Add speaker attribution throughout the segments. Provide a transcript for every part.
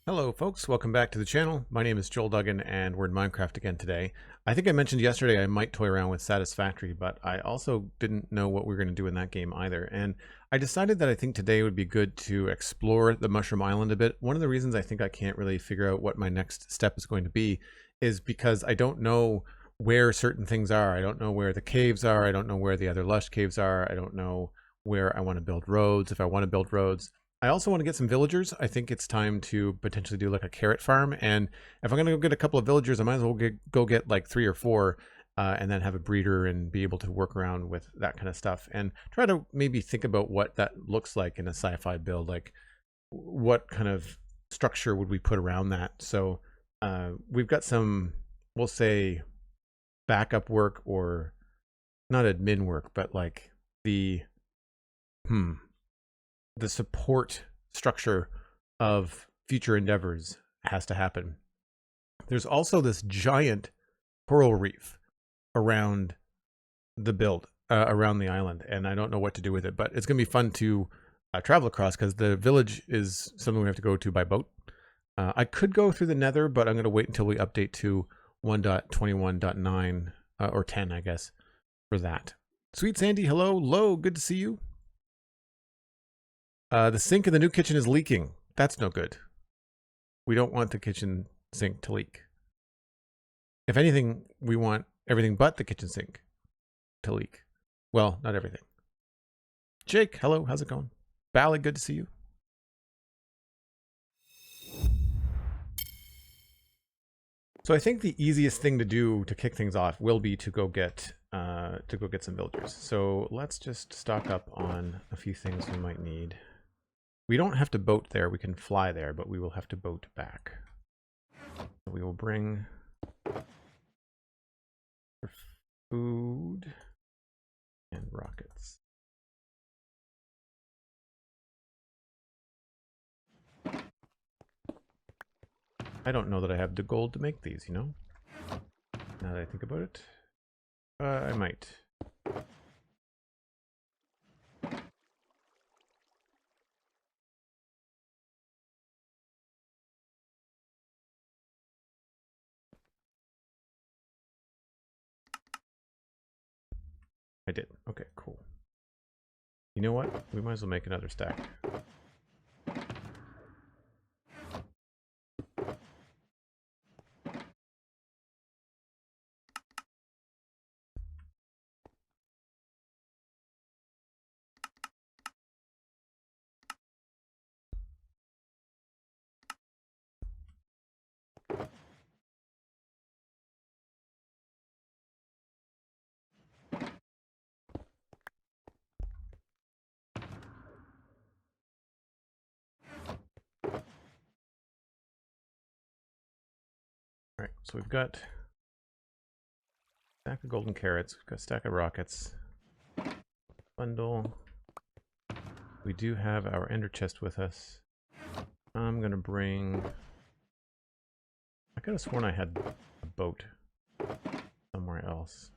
Speaker 1: Hello folks, welcome back to the channel. My name is Joel Duggan and we're in Minecraft again today. I think I mentioned yesterday I might toy around with Satisfactory, but I also didn't know what we were going to do in that game either. And I decided that I think today would be good to explore the Mushroom Island a bit. One of the reasons I think I can't really figure out what my next step is going to be is because I don't know where certain things are. I don't know where the caves are. I don't know where the other lush caves are. I don't know where I want to build roads, if I want to build roads. I also want to get some villagers. I think it's time to potentially do like a carrot farm. And if I'm going to go get a couple of villagers, I might as well go get like 3 or 4 and then have a breeder and be able to work around with that kind of stuff. And try to maybe think about what that looks like in a sci-fi build. Like what kind of structure would we put around that? So we've got some, we'll say, backup work or not admin work, but like the support structure of future endeavors has to happen. There's also this giant coral reef around the build, around the island, and I don't know what to do with it, but it's going to be fun to travel across because the village is something we have to go to by boat. I could go through the nether, but I'm going to wait until we update to 1.21.9 or 10, I guess, for that. SweetSandi, hello. Lo, good to see you. The sink in the new kitchen is leaking. That's no good. We don't want the kitchen sink to leak. If anything, we want everything but the kitchen sink to leak. Well, not everything. Jake, hello. How's it going? Bally, good to see you. So I think the easiest thing to do to kick things off will be to go get some villagers. So let's just stock up on a few things we might need. We don't have to boat there, we can fly there, but we will have to boat back. So we will bring food and rockets. I don't know that I have the gold to make these, you know? Now that I think about it. I might. I did. Okay, cool. You know what? We might as well make another stack. Alright, so we've got a stack of golden carrots, we've got a stack of rockets, bundle. We do have our ender chest with us. I'm gonna bring... I could have sworn I had a boat somewhere else.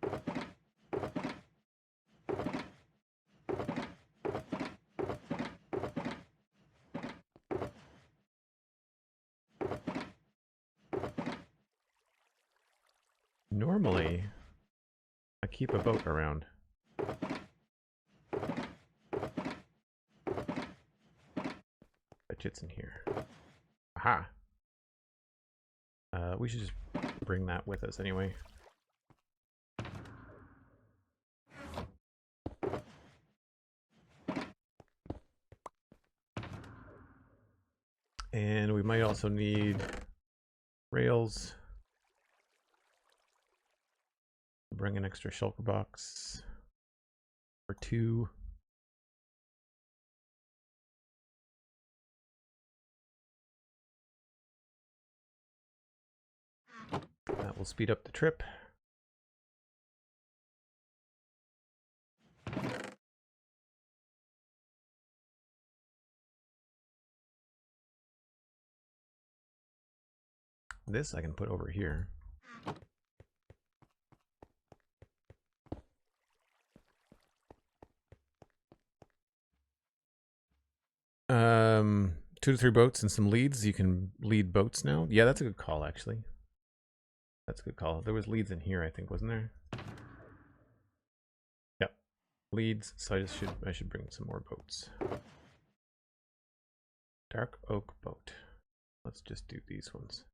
Speaker 1: Normally, I keep a boat around. Bet it's in here. Aha! We should just bring that with us anyway. And we might also need rails. Bring an extra shulker box or 2. That will speed up the trip. This I can put over here. 2 to 3 boats and some leads. You can lead boats now. Yeah, that's a good call, actually. That's a good call. There was leads in here, I think, wasn't there? Yep. Leads. So I should bring some more boats. Dark oak boat. Let's just do these ones.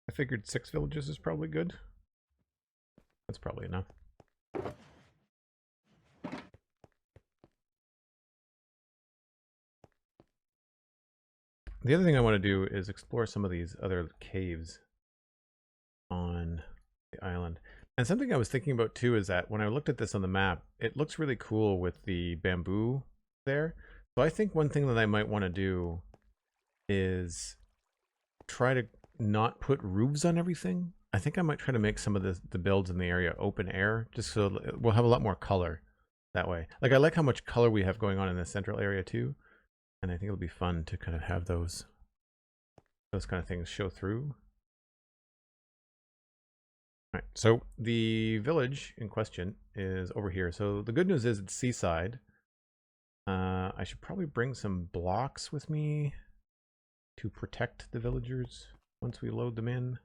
Speaker 1: I figured 6 villages is probably good. That's probably enough. The other thing I want to do is explore some of these other caves on the island. And something I was thinking about too is that when I looked at this on the map, it looks really cool with the bamboo there. So I think one thing that I might want to do is try to not put roofs on everything. I think I might try to make some of the builds in the area open air, just so we'll have a lot more color that way. Like, I like how much color we have going on in the central area too. And I think it'll be fun to kind of have those kind of things show through. All right, so the village in question is over here. So the good news is it's seaside. I should probably bring some blocks with me to protect the villagers once we load them in.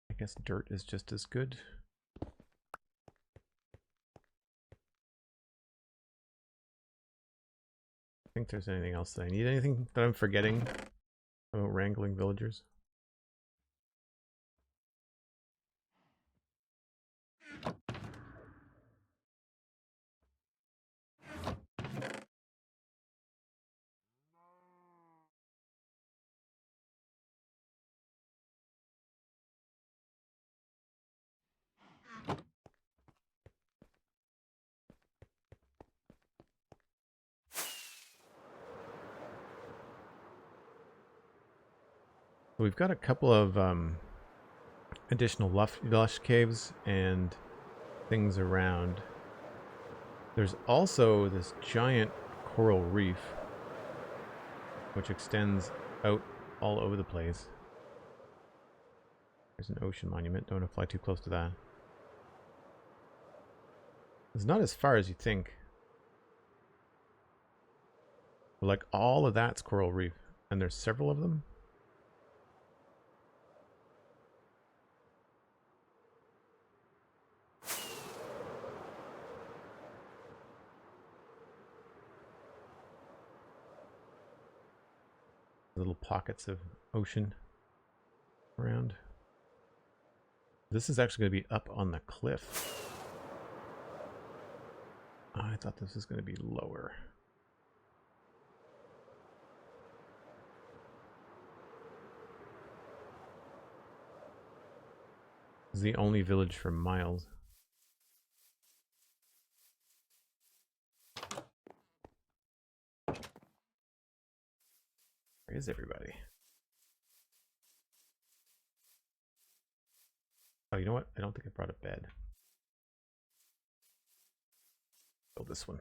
Speaker 1: I guess dirt is just as good. I think there's anything else that I need. Anything that I'm forgetting about wrangling villagers? We've got a couple of additional lush caves and things around. There's also this giant coral reef which extends out all over the place. There's an ocean monument. Don't want to fly too close to that. It's not as far as you think. But like, all of that's coral reef, and there's several of them. Little pockets of ocean around. This is actually going to be up on the cliff. Oh, I thought this was going to be lower. This is the only village for miles. Where is everybody? Oh, you know what? I don't think I brought a bed. Build this one.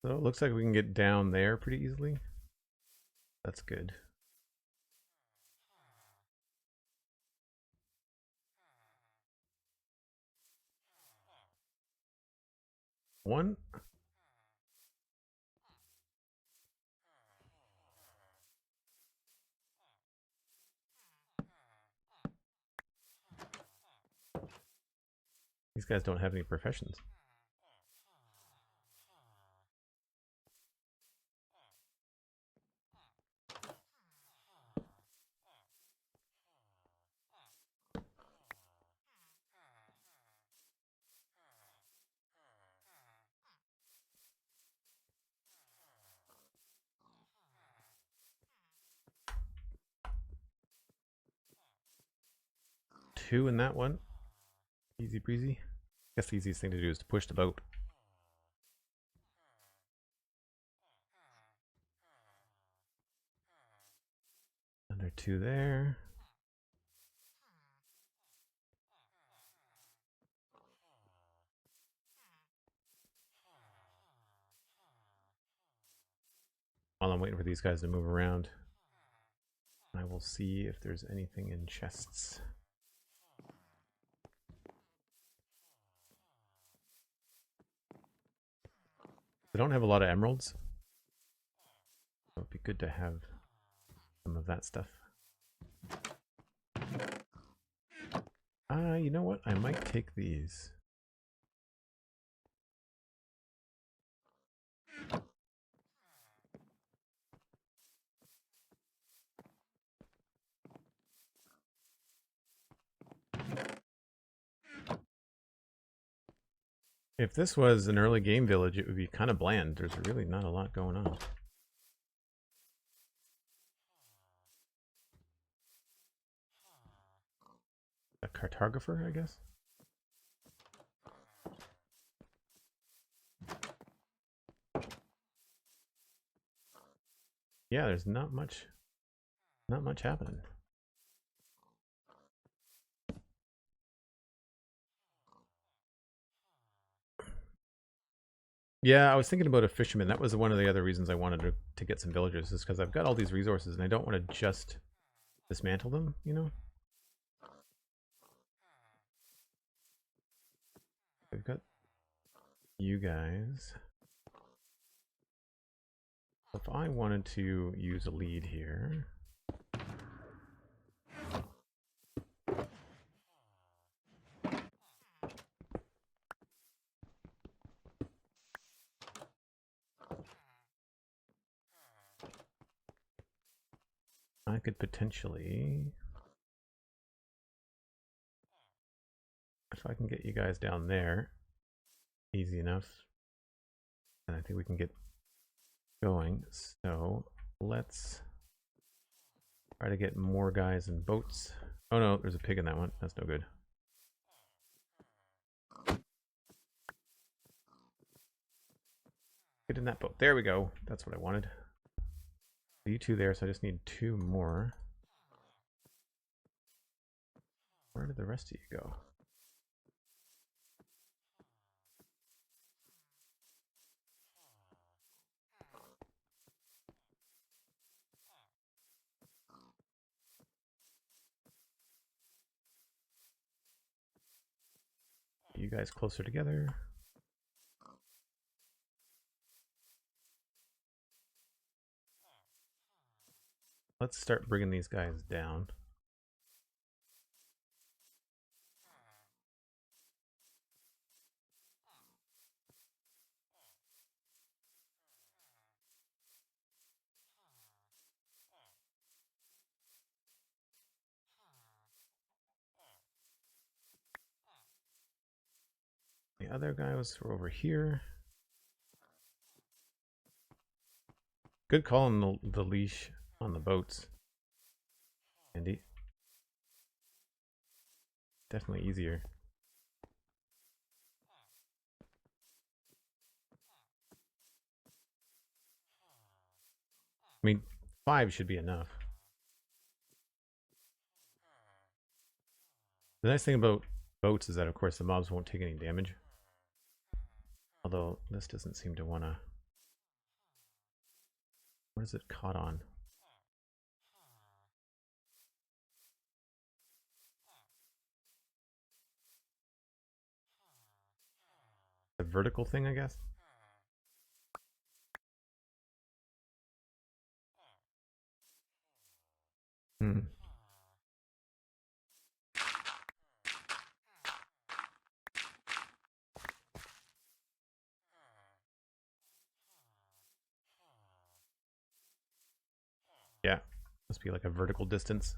Speaker 1: So it looks like we can get down there pretty easily. That's good. One. These guys don't have any professions. 2 in that one. Easy breezy. I guess the easiest thing to do is to push the boat. Another 2 there. While I'm waiting for these guys to move around, I will see if there's anything in chests. I don't have a lot of emeralds, so it'd be good to have some of that stuff. You know what? I might take these. If this was an early game village, it would be kind of bland. There's really not a lot going on. A cartographer, I guess? Yeah, there's not much happening. Yeah, I was thinking about a fisherman. That was one of the other reasons I wanted to get some villagers, is because I've got all these resources and I don't want to just dismantle them, you know? I've got you guys. If I wanted to use a lead here, I could potentially, if I can get you guys down there, easy enough, and I think we can get going. So let's try to get more guys in boats. Oh no, there's a pig in that one. That's no good. Get in that boat. There we go. That's what I wanted. You 2 there, so I just need 2 more. Where did the rest of you go? You guys closer together. Let's start bringing these guys down. The other guys were over here. Good call on the leash on the boats, Andy. Definitely easier. I mean, 5 should be enough. The nice thing about boats is that, of course, the mobs won't take any damage. Although, this doesn't seem to want to... What is it caught on? The vertical thing, I guess? Hmm. Yeah, must be like a vertical distance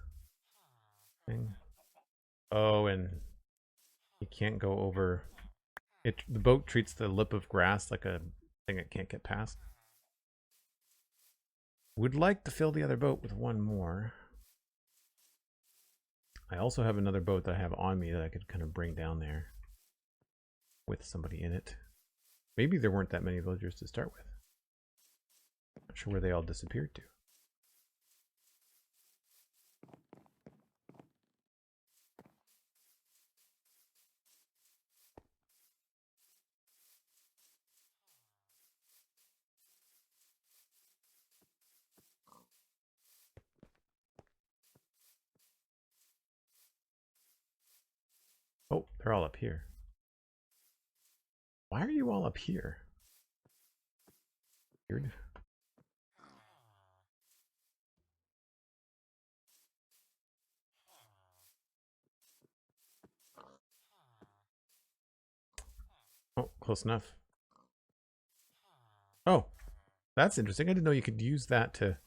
Speaker 1: thing. Oh, and you can't go over it. The boat treats the lip of grass like a thing it can't get past. Would like to fill the other boat with 1 more. I also have another boat that I have on me that I could kind of bring down there with somebody in it. Maybe there weren't that many villagers to start with. Not sure where they all disappeared to. Oh, they're all up here. Why are you all up here? Weird. Oh, close enough. Oh, that's interesting. I didn't know you could use that to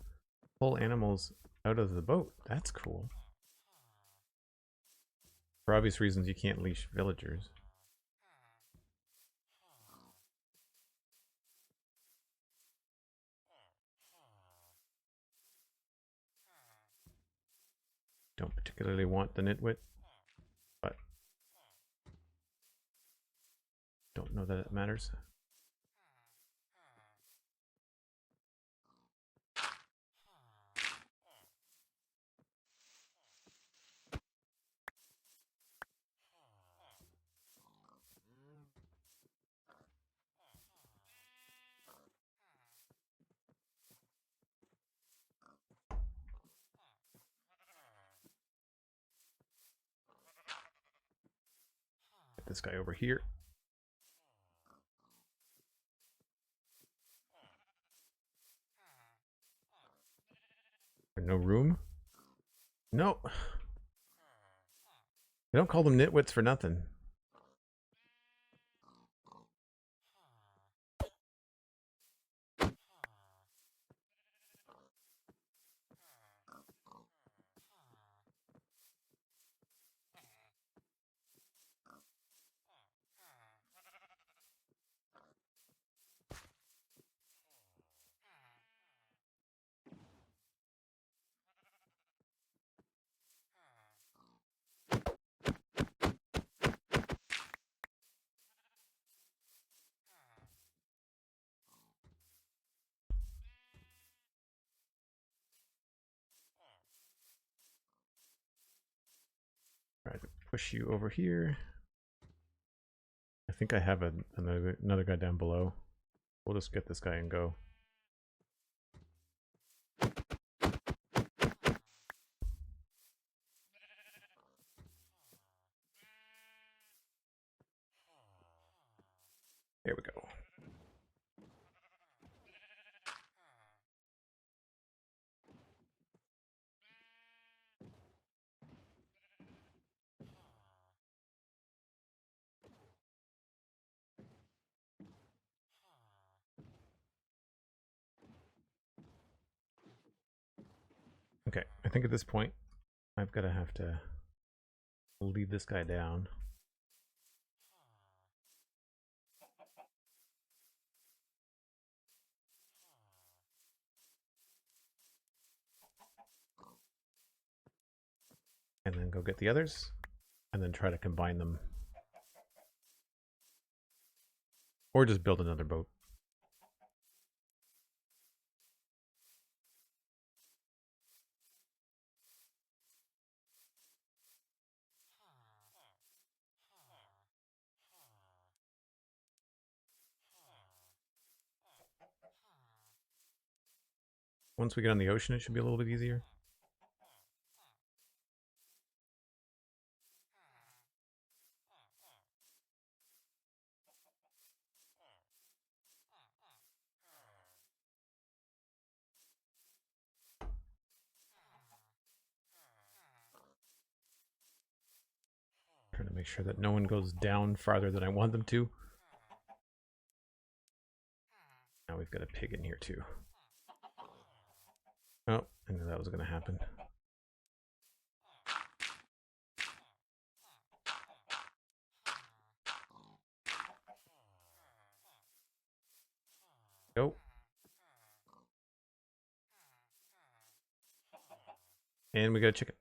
Speaker 1: pull animals out of the boat. That's cool. For obvious reasons, you can't leash villagers. Don't particularly want the nitwit, but don't know that it matters. Get this guy over here. No room? No. They don't call them nitwits for nothing. Try to push you over here. I think I have another guy down below. We'll just get this guy and go. There we go. Okay, I think at this point, I've got to have to lead this guy down. And then go get the others, and then try to combine them. Or just build another boat. Once we get on the ocean, it should be a little bit easier. Trying to make sure that no one goes down farther than I want them to. Now we've got a pig in here too. Oh, I knew that was going to happen. Go. And we got a chicken.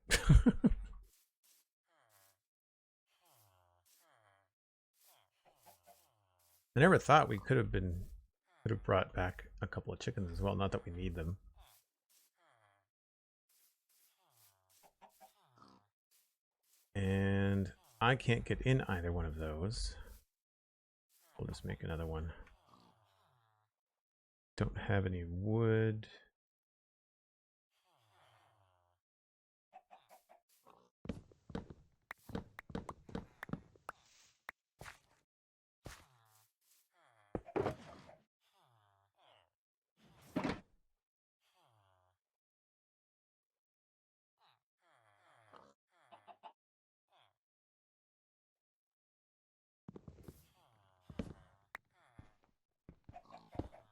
Speaker 1: I never thought we could have brought back a couple of chickens as well. Not that we need them. And I can't get in either one of those. We'll just make another one. Don't have any wood.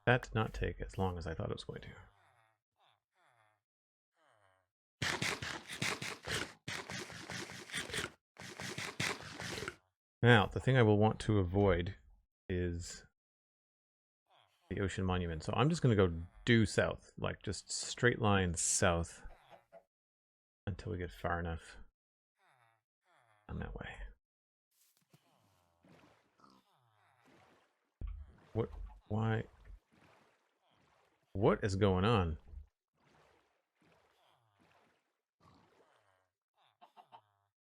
Speaker 1: That did not take as long as I thought it was going to. Now, the thing I will want to avoid is the ocean monument. So I'm just going to go due south, like just straight line south until we get far enough on that way. What? Why? What is going on?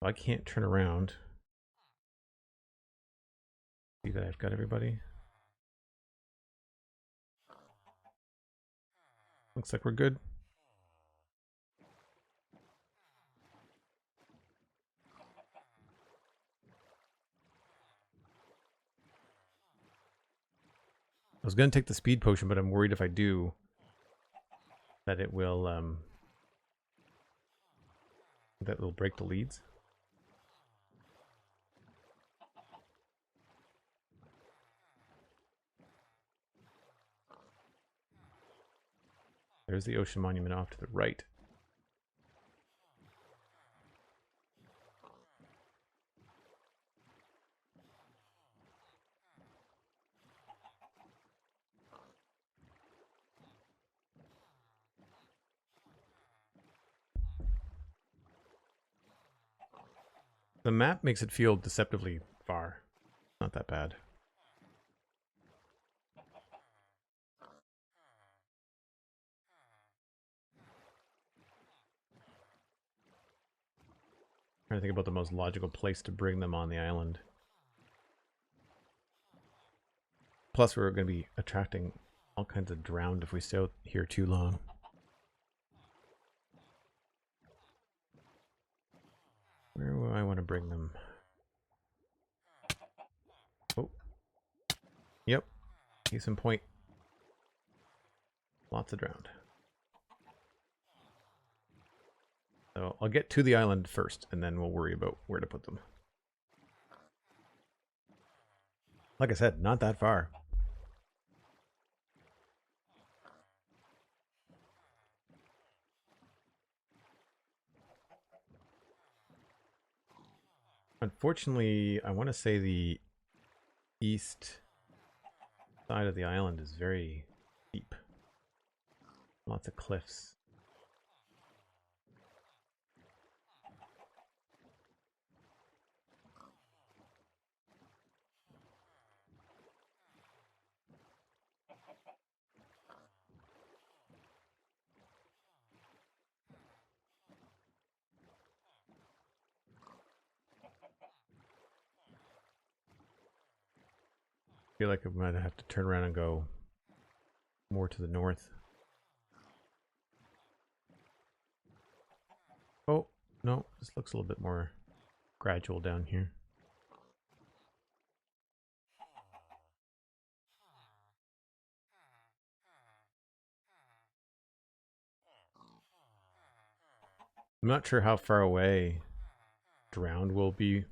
Speaker 1: I can't turn around. See that I've got everybody? Looks like we're good. I was going to take the speed potion, but I'm worried if I do that it will break the leads. There's the ocean monument off to the right. The map makes it feel deceptively far. Not that bad. Trying to think about the most logical place to bring them on the island. Plus, we're going to be attracting all kinds of drowned if we stay out here too long. Where do I want to bring them? Oh. Yep. Case in point. Lots of drowned. So I'll get to the island first, and then we'll worry about where to put them. Like I said, not that far. Unfortunately, I want to say the east side of the island is very steep. Lots of cliffs. I feel like I might have to turn around and go more to the north. Oh, no, this looks a little bit more gradual down here. I'm not sure how far away drowned will be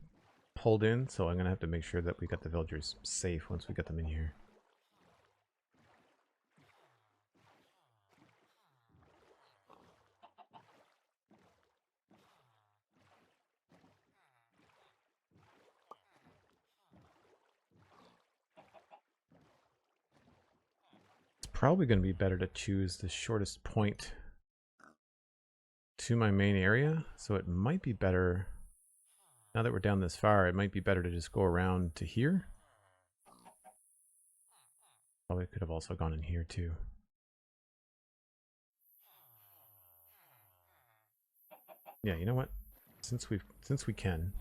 Speaker 1: pulled in, so I'm going to have to make sure that we got the villagers safe once we get them in here. It's probably going to be better to choose the shortest point to my main area, so it might be better, now that we're down this far, it might be better to just go around to here. Probably could have also gone in here too. Yeah, you know what? Since we can.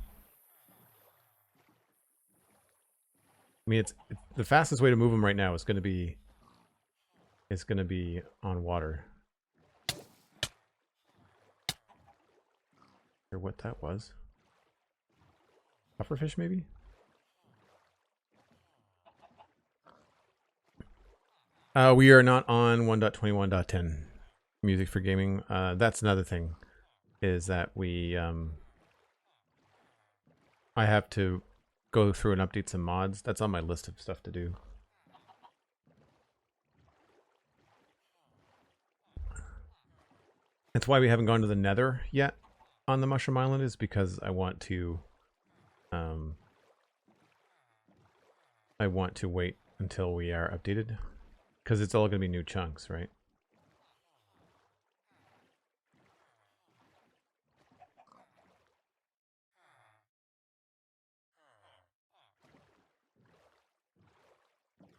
Speaker 1: I mean, it's the fastest way to move them right now is going to be on water. Or what that was. Pufferfish maybe? We are not on 1.21.10 music for gaming. That's another thing, is that I have to go through and update some mods. That's on my list of stuff to do. That's why we haven't gone to the Nether yet on the Mushroom Island, is because I want to wait until we are updated, because it's all going to be new chunks, right?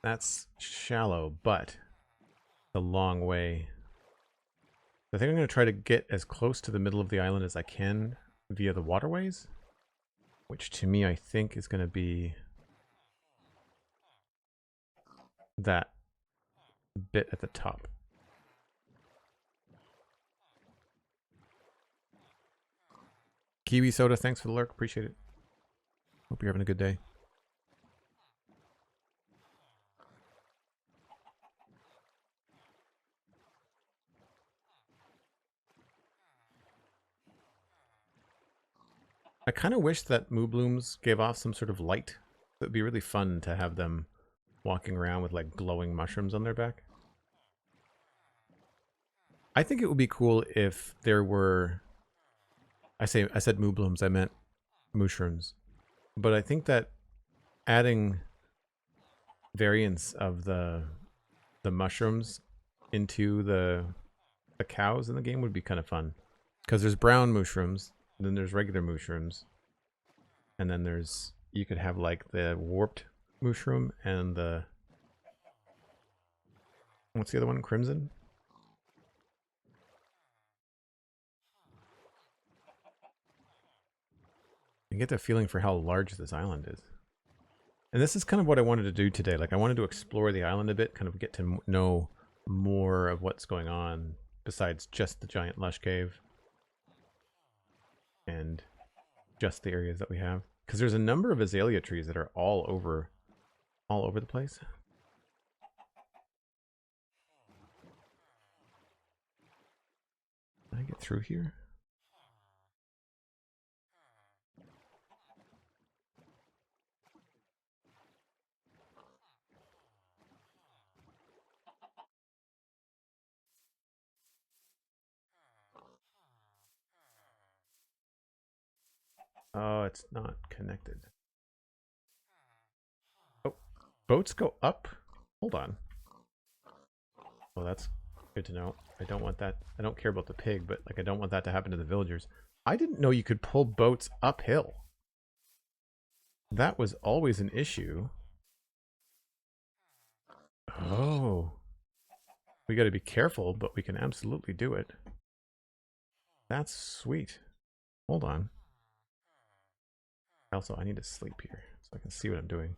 Speaker 1: That's shallow, but a long way. I think I'm going to try to get as close to the middle of the island as I can via the waterways, which to me I think is going to be that bit at the top. Kiwi Soda, thanks for the lurk. Appreciate it. Hope you're having a good day. I kind of wish that moo blooms gave off some sort of light. It would be really fun to have them walking around with like glowing mushrooms on their back. I think it would be cool if there were... I said moo blooms, I meant mushrooms. But I think that adding variants of the mushrooms into the cows in the game would be kind of fun. Because there's brown mushrooms, then there's regular mushrooms, and then there's... you could have like the warped mushroom and the... what's the other one? Crimson? You get the feeling for how large this island is. And this is kind of what I wanted to do today. Like, I wanted to explore the island a bit, kind of get to know more of what's going on besides just the giant lush cave and just the areas that we have. Because there's a number of azalea trees that are all over the place. Can I get through here? Oh, it's not connected. Oh, boats go up? Hold on. Oh, that's good to know. I don't want that. I don't care about the pig, but like I don't want that to happen to the villagers. I didn't know you could pull boats uphill. That was always an issue. Oh. We got to be careful, but we can absolutely do it. That's sweet. Hold on. Also, I need to sleep here so I can see what I'm doing.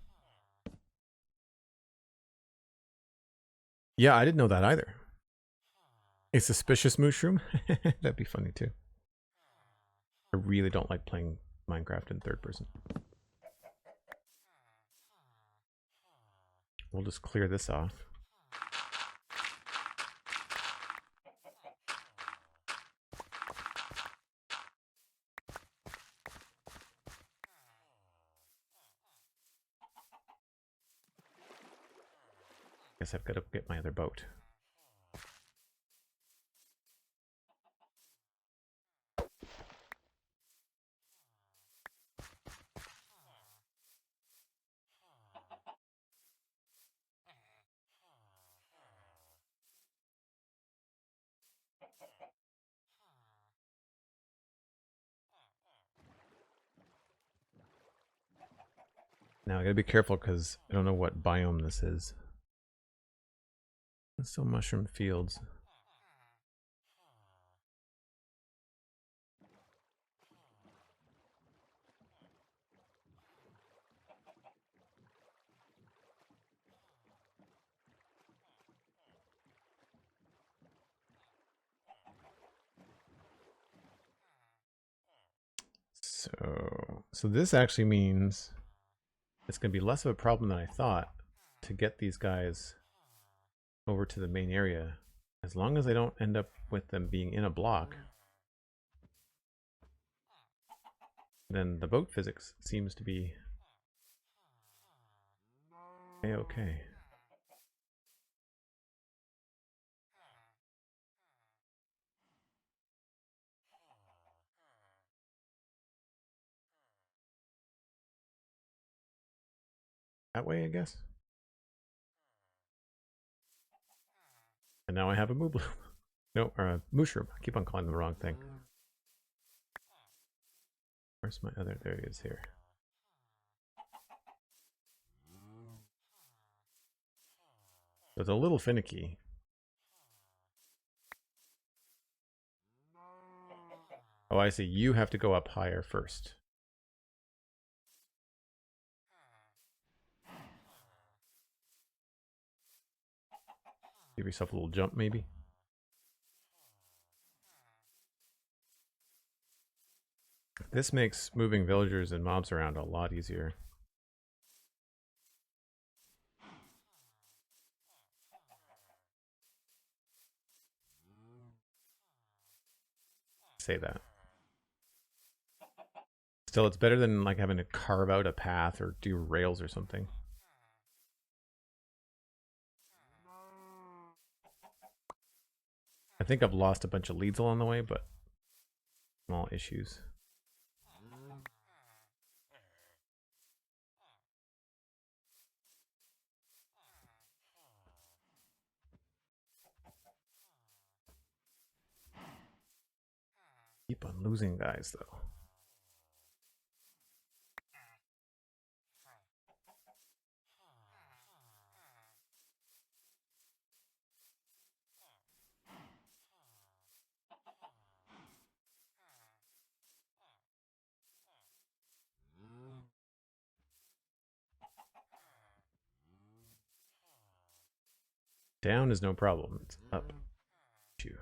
Speaker 1: Yeah, I didn't know that either. A suspicious mushroom? That'd be funny too. I really don't like playing Minecraft in third person. We'll just clear this off. Guess I've got to get my other boat. Now I gotta be careful because I don't know what biome this is. Still mushroom fields. So this actually means it's going to be less of a problem than I thought to get these guys over to the main area, as long as I don't end up with them being in a block. Then the boat physics seems to be a-okay. That way, I guess. And now I have a moo bloom. No, or a mushroom. I keep on calling them the wrong thing. Where's my other? There he is here. So it's a little finicky. Oh, I see. You have to go up higher first. Give yourself a little jump, maybe. This makes moving villagers and mobs around a lot easier. Say that. Still, it's better than like having to carve out a path or do rails or something. I think I've lost a bunch of leads along the way, but small issues. Keep on losing guys, though. Down is no problem. It's up. Issue.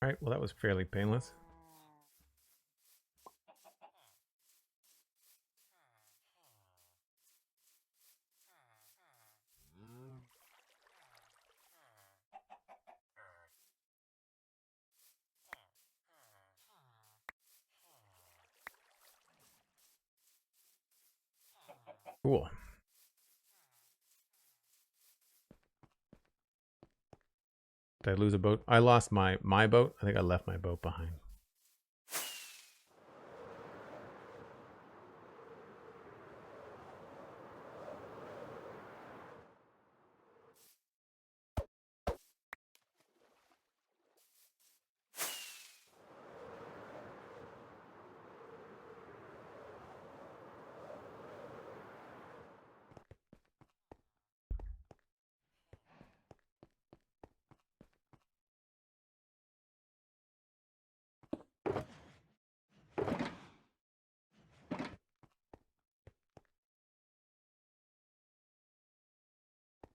Speaker 1: All right, well, that was fairly painless. Cool. Did I lose a boat? I lost my boat. I think I left my boat behind.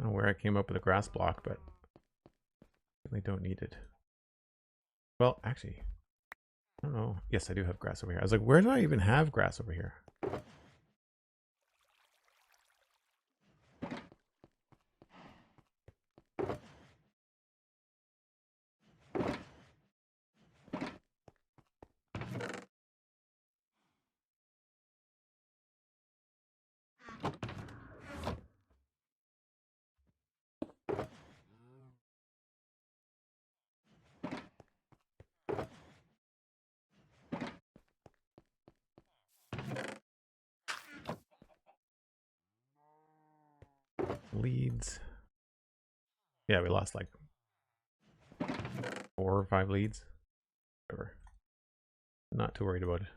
Speaker 1: I don't know where I came up with a grass block, but I don't need it. Well, actually, I don't know. Yes, I do have grass over here. I was like, where do I even have grass over here? leads. Yeah, we lost like 4 or 5 leads. Whatever. Not too worried about it.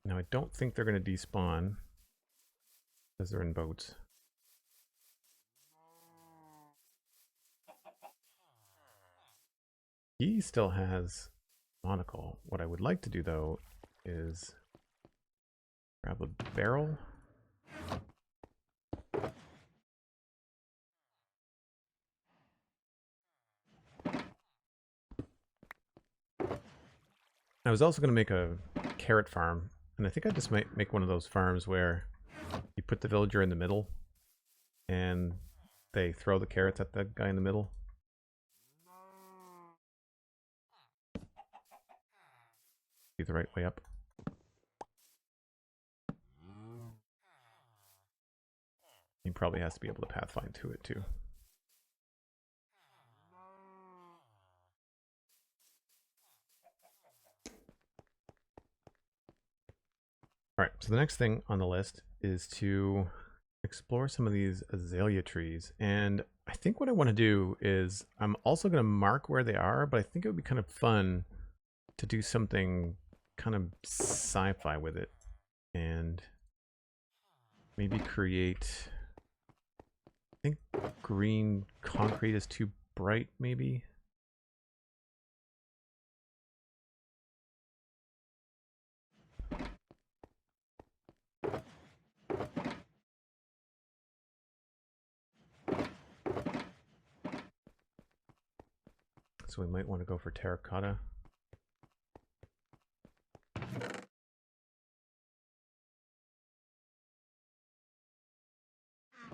Speaker 1: Now I don't think they're going to despawn because they're in boats. He still has monocle. What I would like to do though is grab a barrel. I was also going to make a carrot farm, and I think I just might make one of those farms where you put the villager in the middle and they throw the carrots at the guy in the middle. Be the right way up. He probably has to be able to pathfind to it too. All right, so the next thing on the list is to explore some of these azalea trees. And I think what I want to do is I'm also going to mark where they are, but I think it would be kind of fun to do something kind of sci-fi with it and maybe create, I think green concrete is too bright maybe. So we might want to go for terracotta.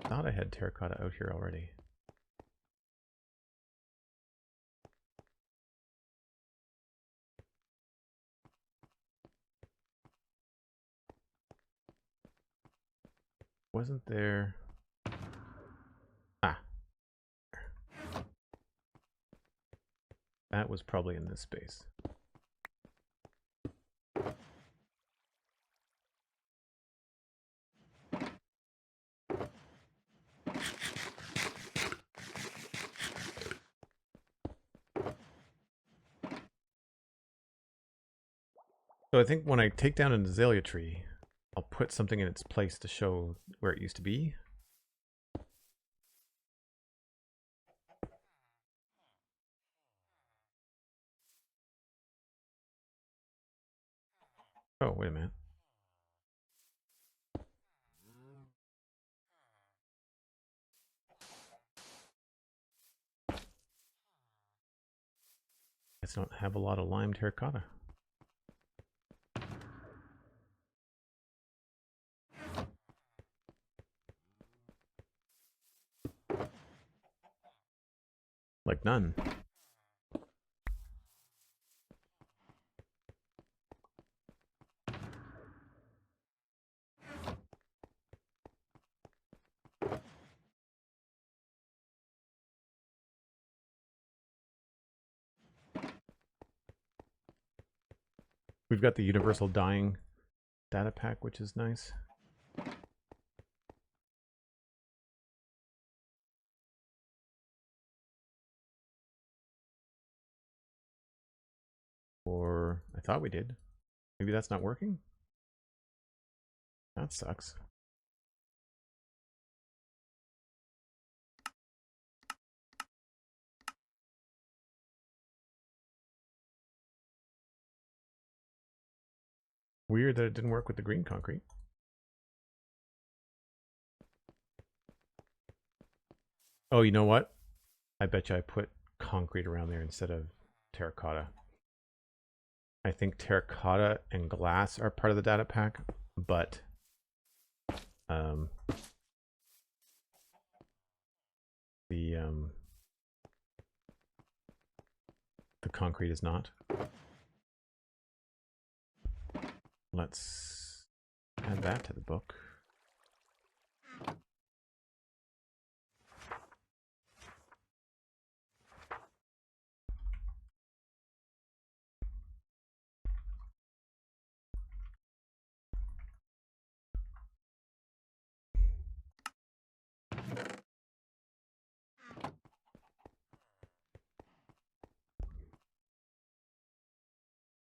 Speaker 1: Thought I had terracotta out here already. Wasn't there? Ah. That was probably in this space. So I think when I take down an azalea tree, I'll put something in its place to show where it used to be. Oh, wait a minute. I don't have a lot of lime terracotta. Like none. We've got the universal dyeing data pack, which is nice. Or I thought we did. Maybe that's not working? That sucks. Weird that it didn't work with the green concrete. Oh, you know what? I bet you I put concrete around there instead of terracotta. I think terracotta and glass are part of the data pack, but the concrete is not. Let's add that to the book.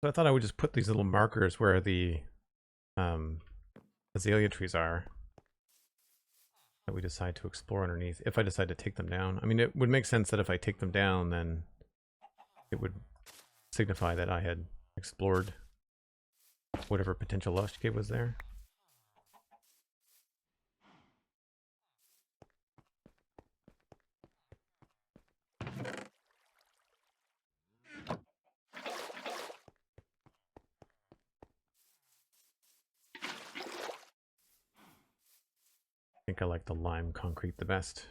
Speaker 1: So I thought I would just put these little markers where the azalea trees are that we decide to explore underneath, if I decide to take them down. I mean, it would make sense that if I take them down, then it would signify that I had explored whatever potential lush cave was there. I think I like the lime concrete the best.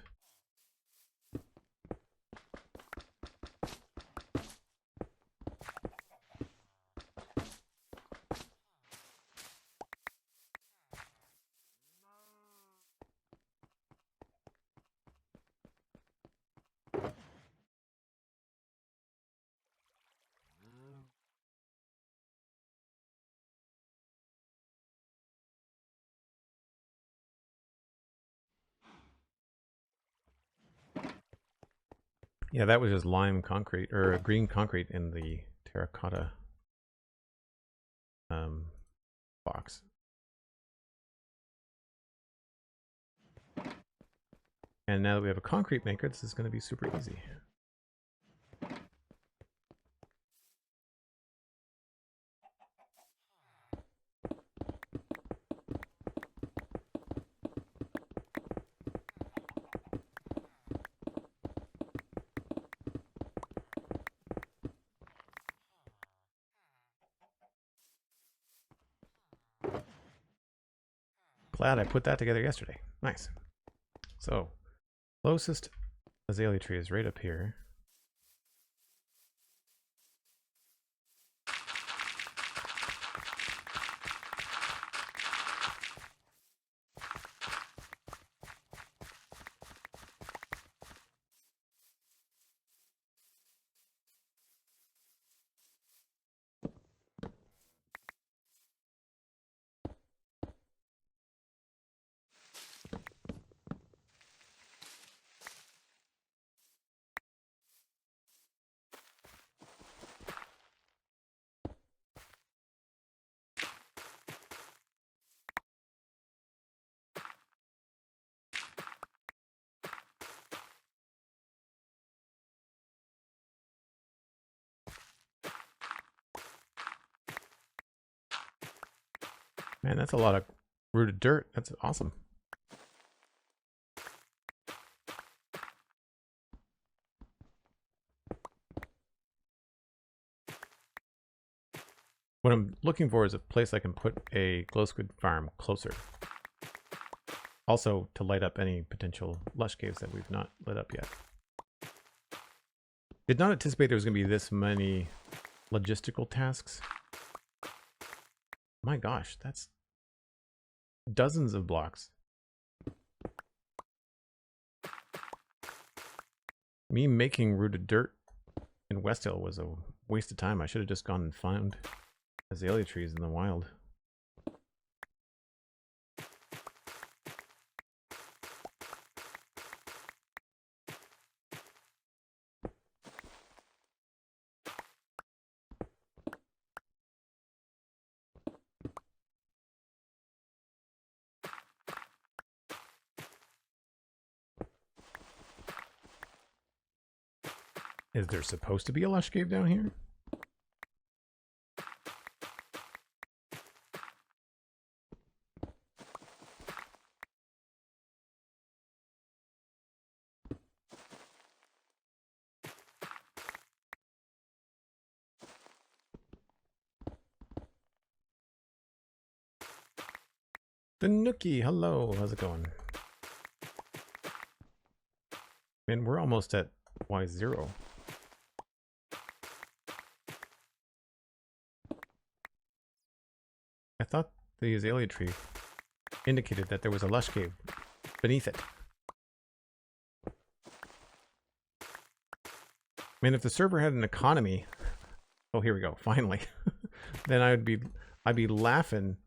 Speaker 1: Yeah, that was just lime concrete, or green concrete in the terracotta box. And now that we have a concrete maker, this is going to be super easy. Glad I put that together yesterday. Nice. So, closest azalea tree is right up here. Man, that's a lot of rooted dirt. That's awesome. What I'm looking for is a place I can put a glow squid farm closer. Also, to light up any potential lush caves that we've not lit up yet. Did not anticipate there was going to be this many logistical tasks. My gosh, that's dozens of blocks. Me making rooted dirt in West Hill was a waste of time. I should have just gone and found azalea trees in the wild. Is there supposed to be a lush cave down here? The Nookie, hello, how's it going? Man, we're almost at Y0. I thought the azalea tree indicated that there was a lush cave beneath it. Man, if the server had an economy, oh, here we go, finally, then I'd be laughing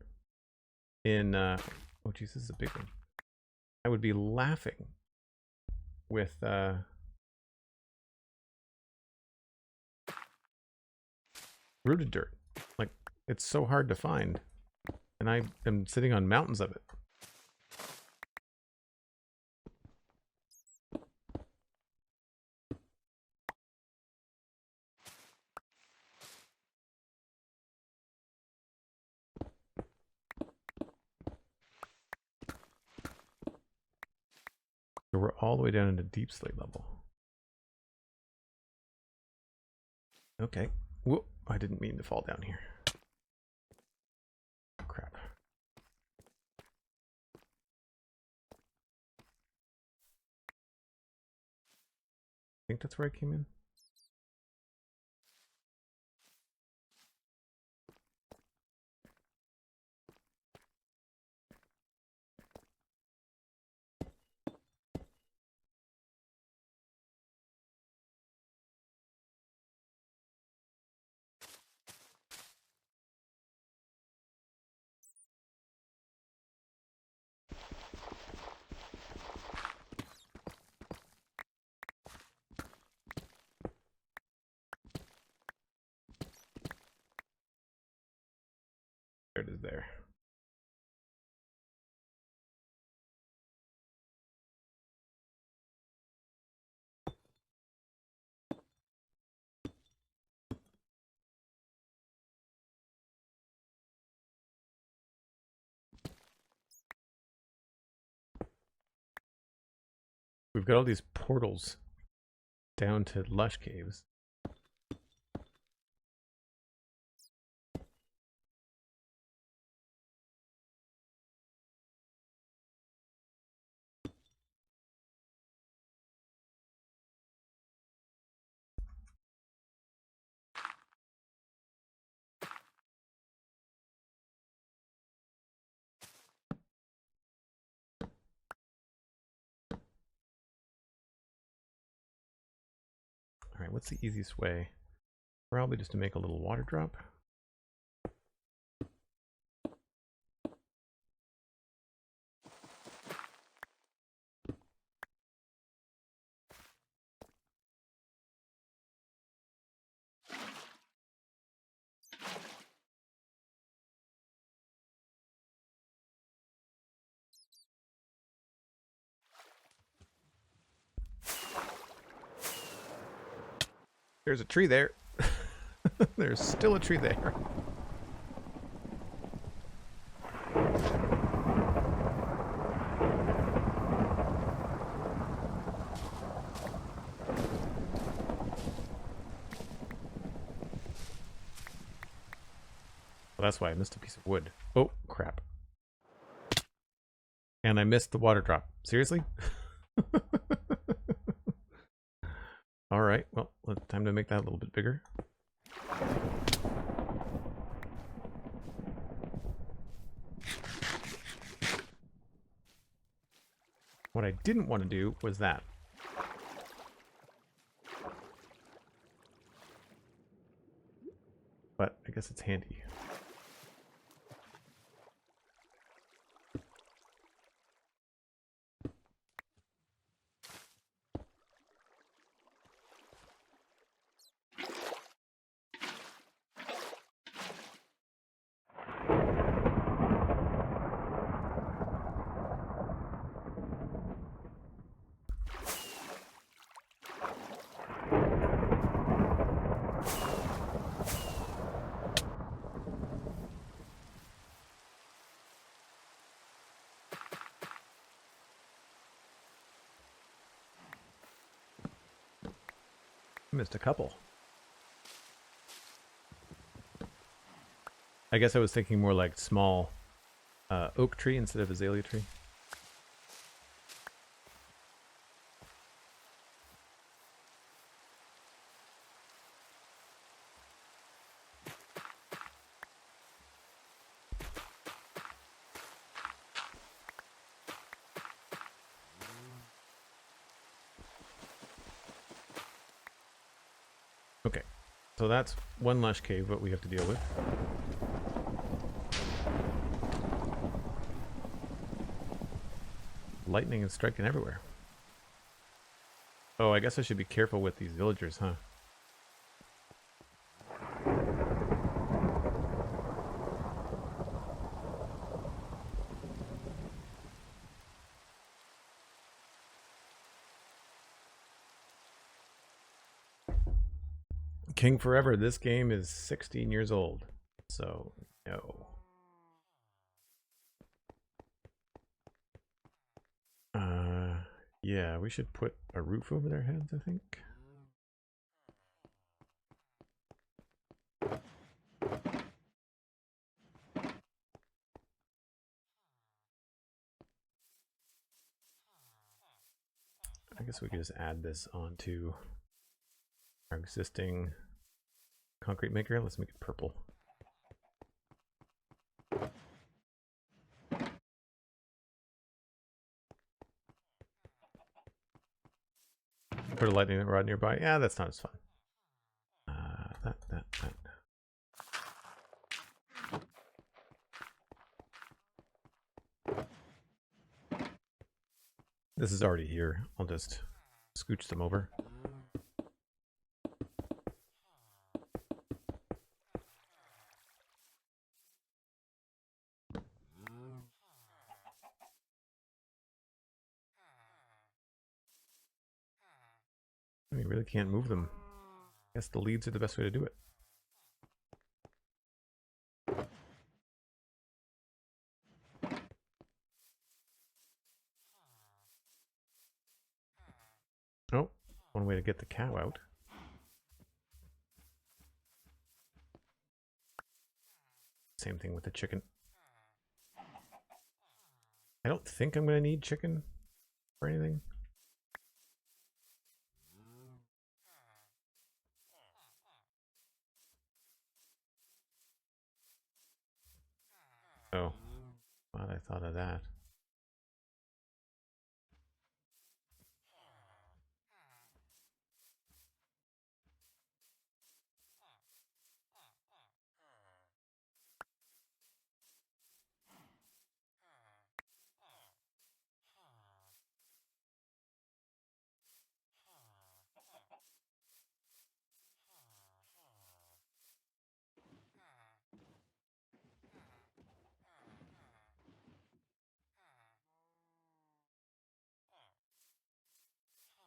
Speaker 1: in, oh geez, this is a big one. I would be laughing with, rooted dirt. Like, it's so hard to find. And I am sitting on mountains of it. So we're all the way down into deep slate level. Okay. Whoop. I didn't mean to fall down here. Crap. I think that's where I came in. There it is there. We've got all these portals down to lush caves. All right, what's the easiest way? Probably just to make a little water drop. There's a tree there. There's still a tree there. Well, that's why I missed a piece of wood. Oh, crap. And I missed the water drop. Seriously? All right, well, time to make that a little bit bigger. What I didn't want to do was that. But I guess it's handy. Missed a couple. I guess I was thinking more like small oak tree instead of azalea tree. Okay, so that's one lush cave, what we have to deal with. Lightning is striking everywhere. Oh, I guess I should be careful with these villagers, huh? king forever. This game is 16 years old. So, no. Yeah, we should put a roof over their heads, I think. I guess we could just add this onto our existing concrete maker. Let's make it purple. Put a lightning rod nearby. Yeah, that's not as fun. That. This is already here. I'll just scooch them over. You really can't move them. I guess the leads are the best way to do it. Oh, one way to get the cow out. Same thing with the chicken. I don't think I'm going to need chicken or anything. Oh, glad I thought of that.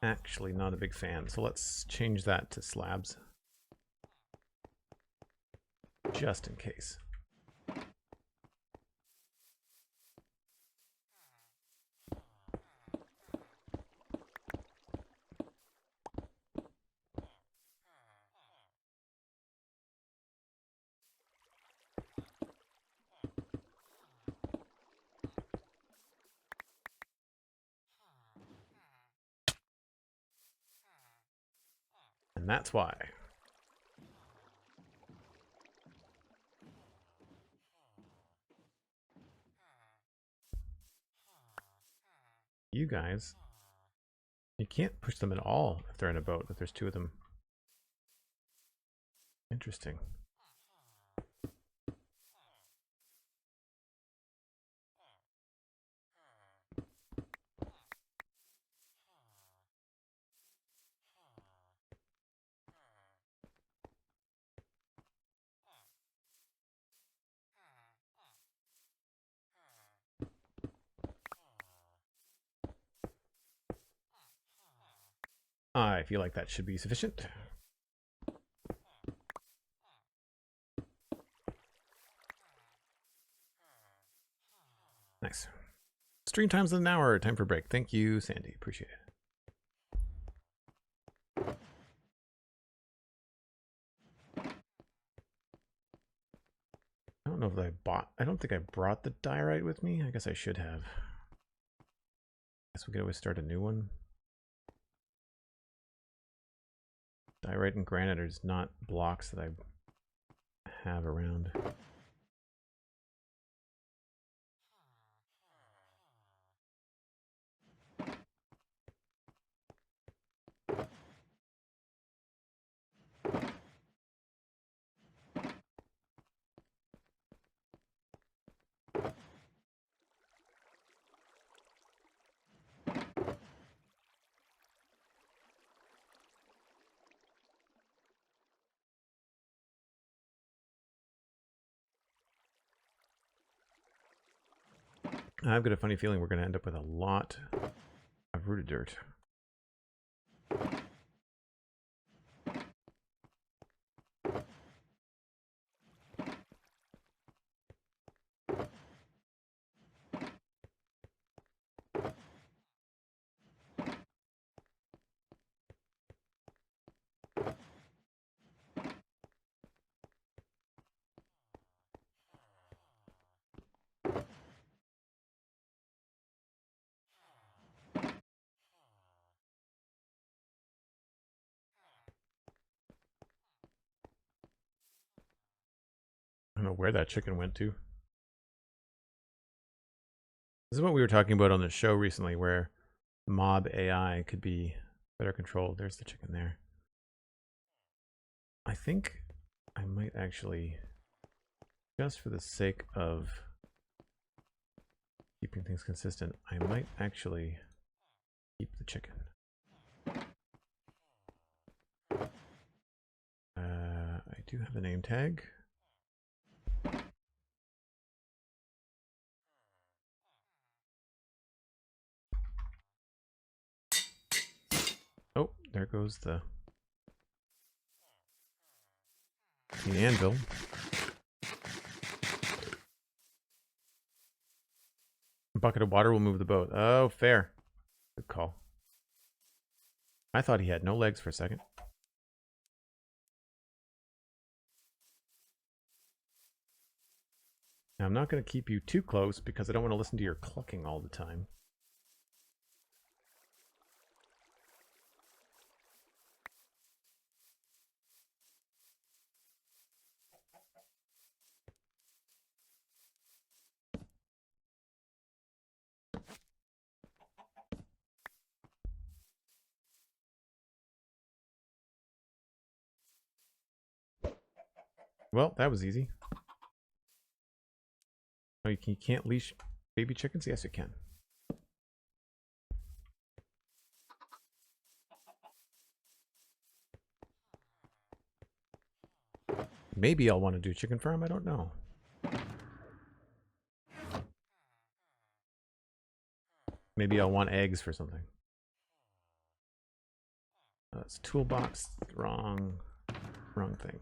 Speaker 1: Actually, not a big fan, so let's change that to slabs. Just in case. And that's why. You guys, you can't push them at all if they're in a boat, if there's two of them. Interesting. I feel like that should be sufficient. Nice. Stream time's an hour. Time for break. Thank you, Sandy. Appreciate it. I don't know if I don't think I brought the diorite with me. I guess I should have. I guess we could always start a new one. Diorite and granite are just not blocks that I have around. I've got a funny feeling we're going to end up with a lot of rooted dirt. where that chicken went to. This is what we were talking about on the show recently, where mob AI could be better controlled. There's the chicken there. I think I might actually, just for the sake of keeping things consistent, I might actually keep the chicken. I do have the name tag. Oh, there goes the anvil. A bucket of water will move the boat. Oh, fair. Good call. I thought he had no legs for a second. Now, I'm not going to keep you too close because I don't want to listen to your clucking all the time. Well, that was easy. Oh, you can't leash baby chickens? Yes, you can. Maybe I'll want to do chicken farm. I don't know. Maybe I'll want eggs for something. That's toolbox. Wrong thing.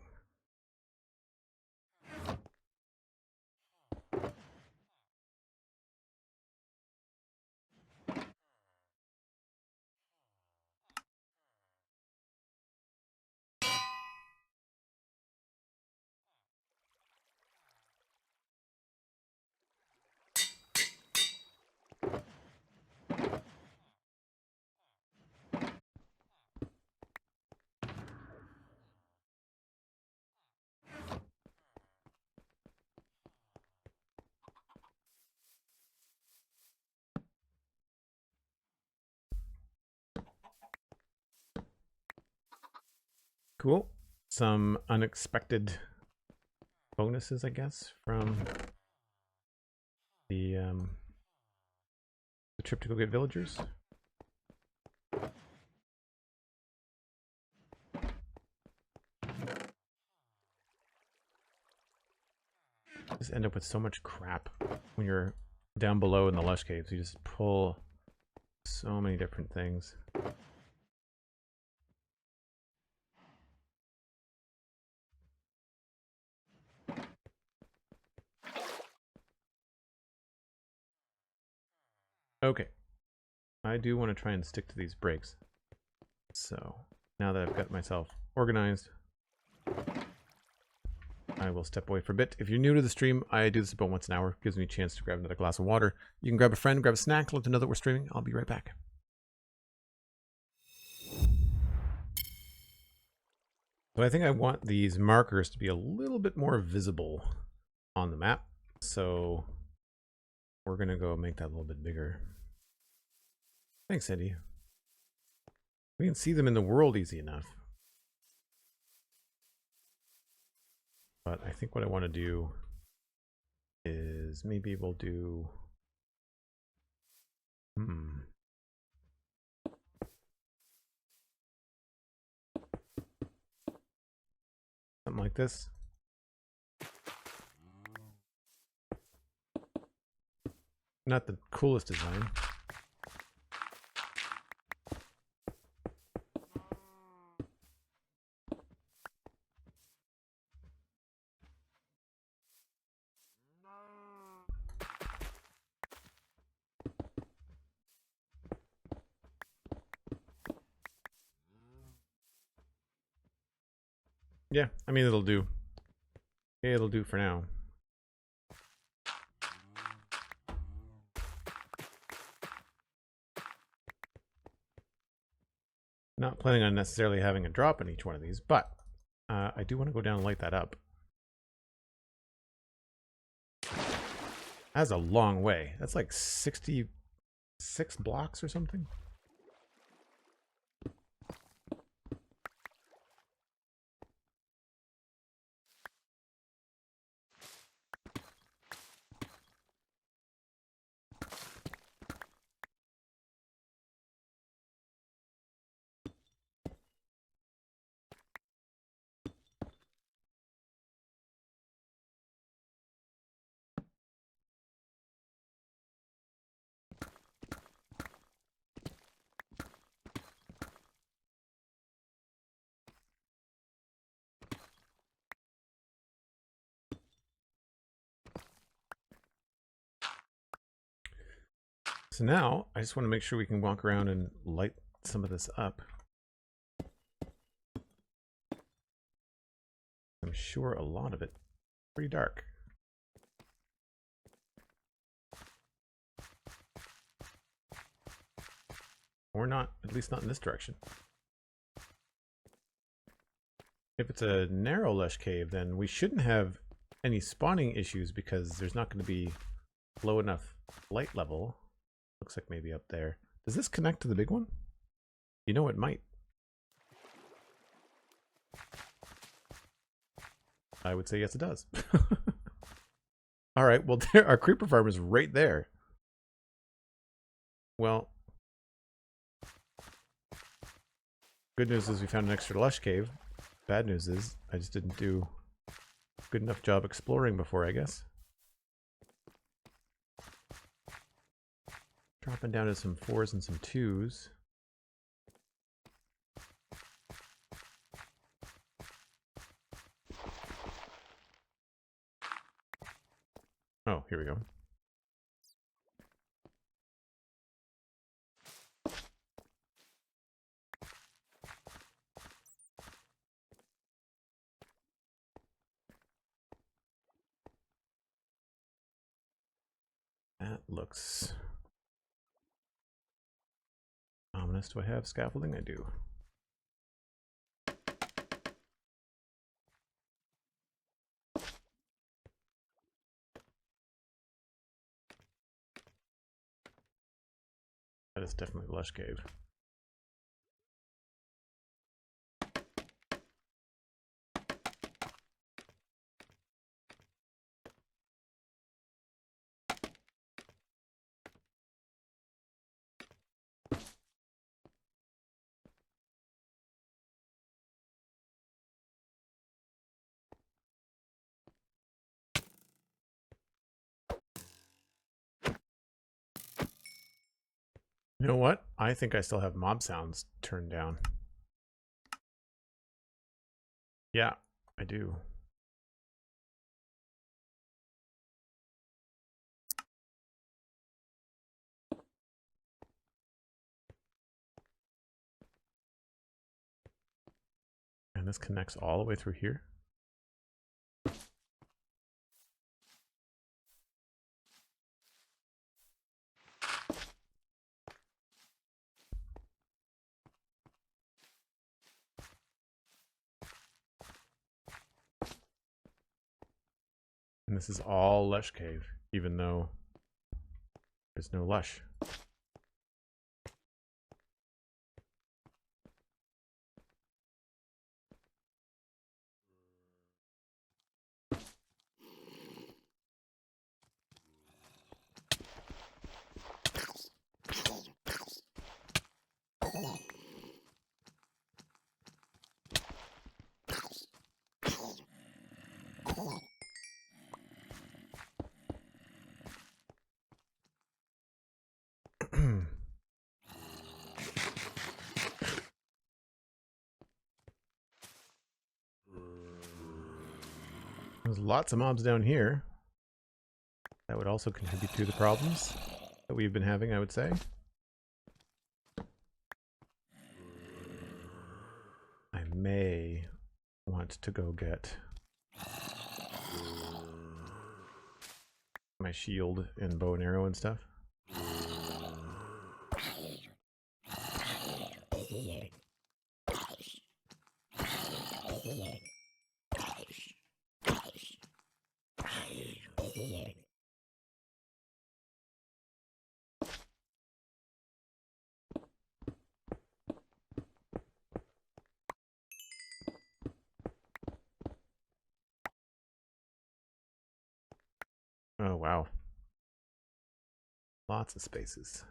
Speaker 1: Cool. Some unexpected bonuses, I guess, from the trip to go get villagers. Just end up with so much crap when you're down below in the lush caves. You just pull so many different things. Okay, I do want to try and stick to these breaks. So now that I've got myself organized, I will step away for a bit. If you're new to the stream, I do this about once an hour. It gives me a chance to grab another glass of water. You can grab a friend, grab a snack, let them know that we're streaming. I'll be right back. So I think I want these markers to be a little bit more visible on the map. So we're going to go make that a little bit bigger. Thanks, Eddie. We can see them in the world easy enough. But I think what I want to do is maybe we'll do... something like this. Not the coolest design. Yeah, I mean, it'll do. It'll do for now. Not planning on necessarily having a drop in each one of these, but I do want to go down and light that up. That's a long way. That's like 66 blocks or something. So now I just want to make sure we can walk around and light some of this up. I'm sure a lot of it pretty dark. Or not, at least not in this direction. If it's a narrow lush cave, then we shouldn't have any spawning issues because there's not going to be low enough light level. Looks like maybe up there. Does this connect to the big one? You know, it might. I would say yes, it does. All right, well, our creeper farm is right there. Well, good news is we found an extra lush cave. Bad news is I just didn't do a good enough job exploring before, I guess. Dropping down to some 4s and some 2s. Oh, here we go. That looks ominous. Do I have scaffolding? I do. That is definitely lush cave. You know what? I think I still have mob sounds turned down. Yeah, I do. And this connects all the way through here. And this is all lush cave, even though there's no lush. There's lots of mobs down here. That would also contribute to the problems that we've been having, I would say. I may want to go get my shield and bow and arrow and stuff. Oh, wow. Lots of spaces.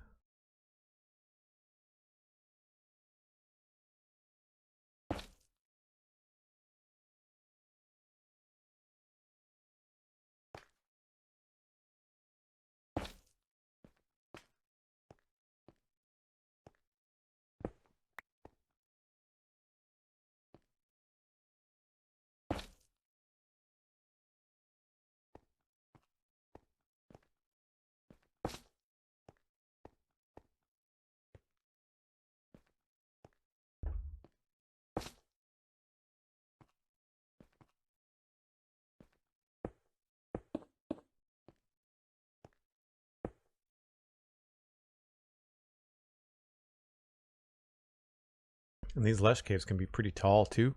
Speaker 1: And these lush caves can be pretty tall too.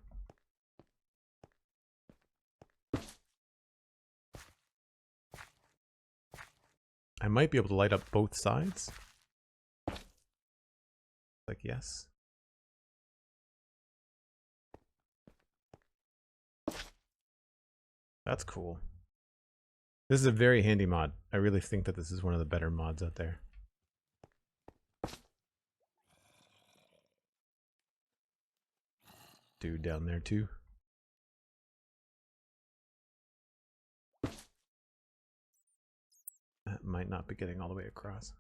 Speaker 1: I might be able to light up both sides. Like, yes. That's cool. This is a very handy mod. I really think that this is one of the better mods out there. Dude down there too. That might not be getting all the way across.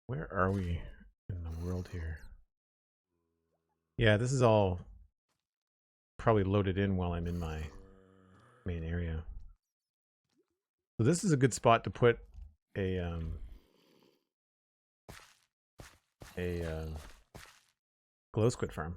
Speaker 1: Where are we in the world here? Yeah, this is all probably loaded in while I'm in my main area. So this is a good spot to put a glow squid farm.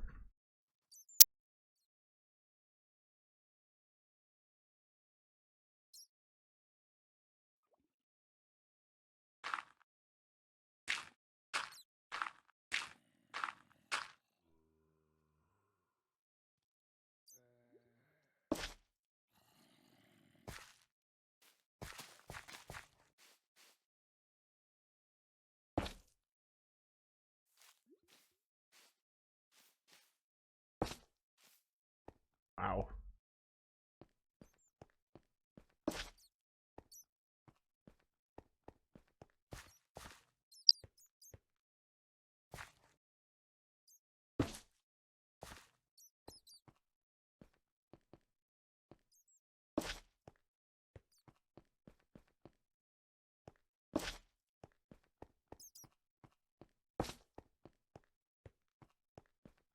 Speaker 1: Wow.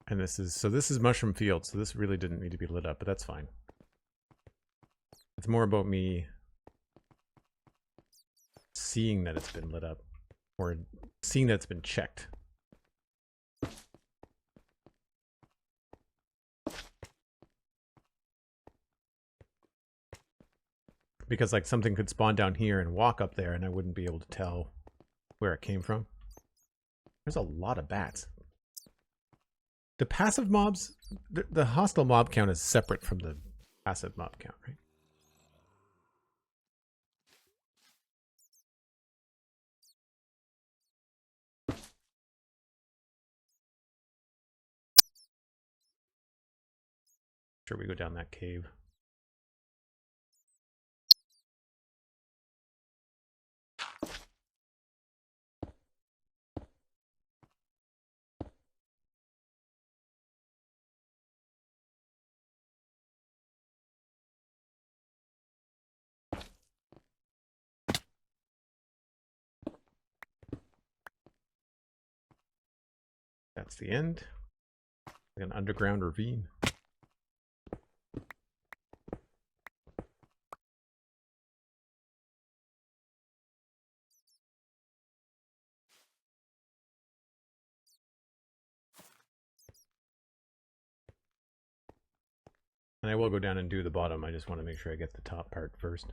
Speaker 1: And this is mushroom field, so this really didn't need to be lit up, but that's fine. It's more about me seeing that it's been lit up, or seeing that it's been checked. Because like something could spawn down here and walk up there and I wouldn't be able to tell where it came from. There's a lot of bats. The passive mobs, the hostile mob count is separate from the passive mob count, right? Sure, we go down that cave. That's the end. Like an underground ravine. And I will go down and do the bottom. I just want to make sure I get the top part first.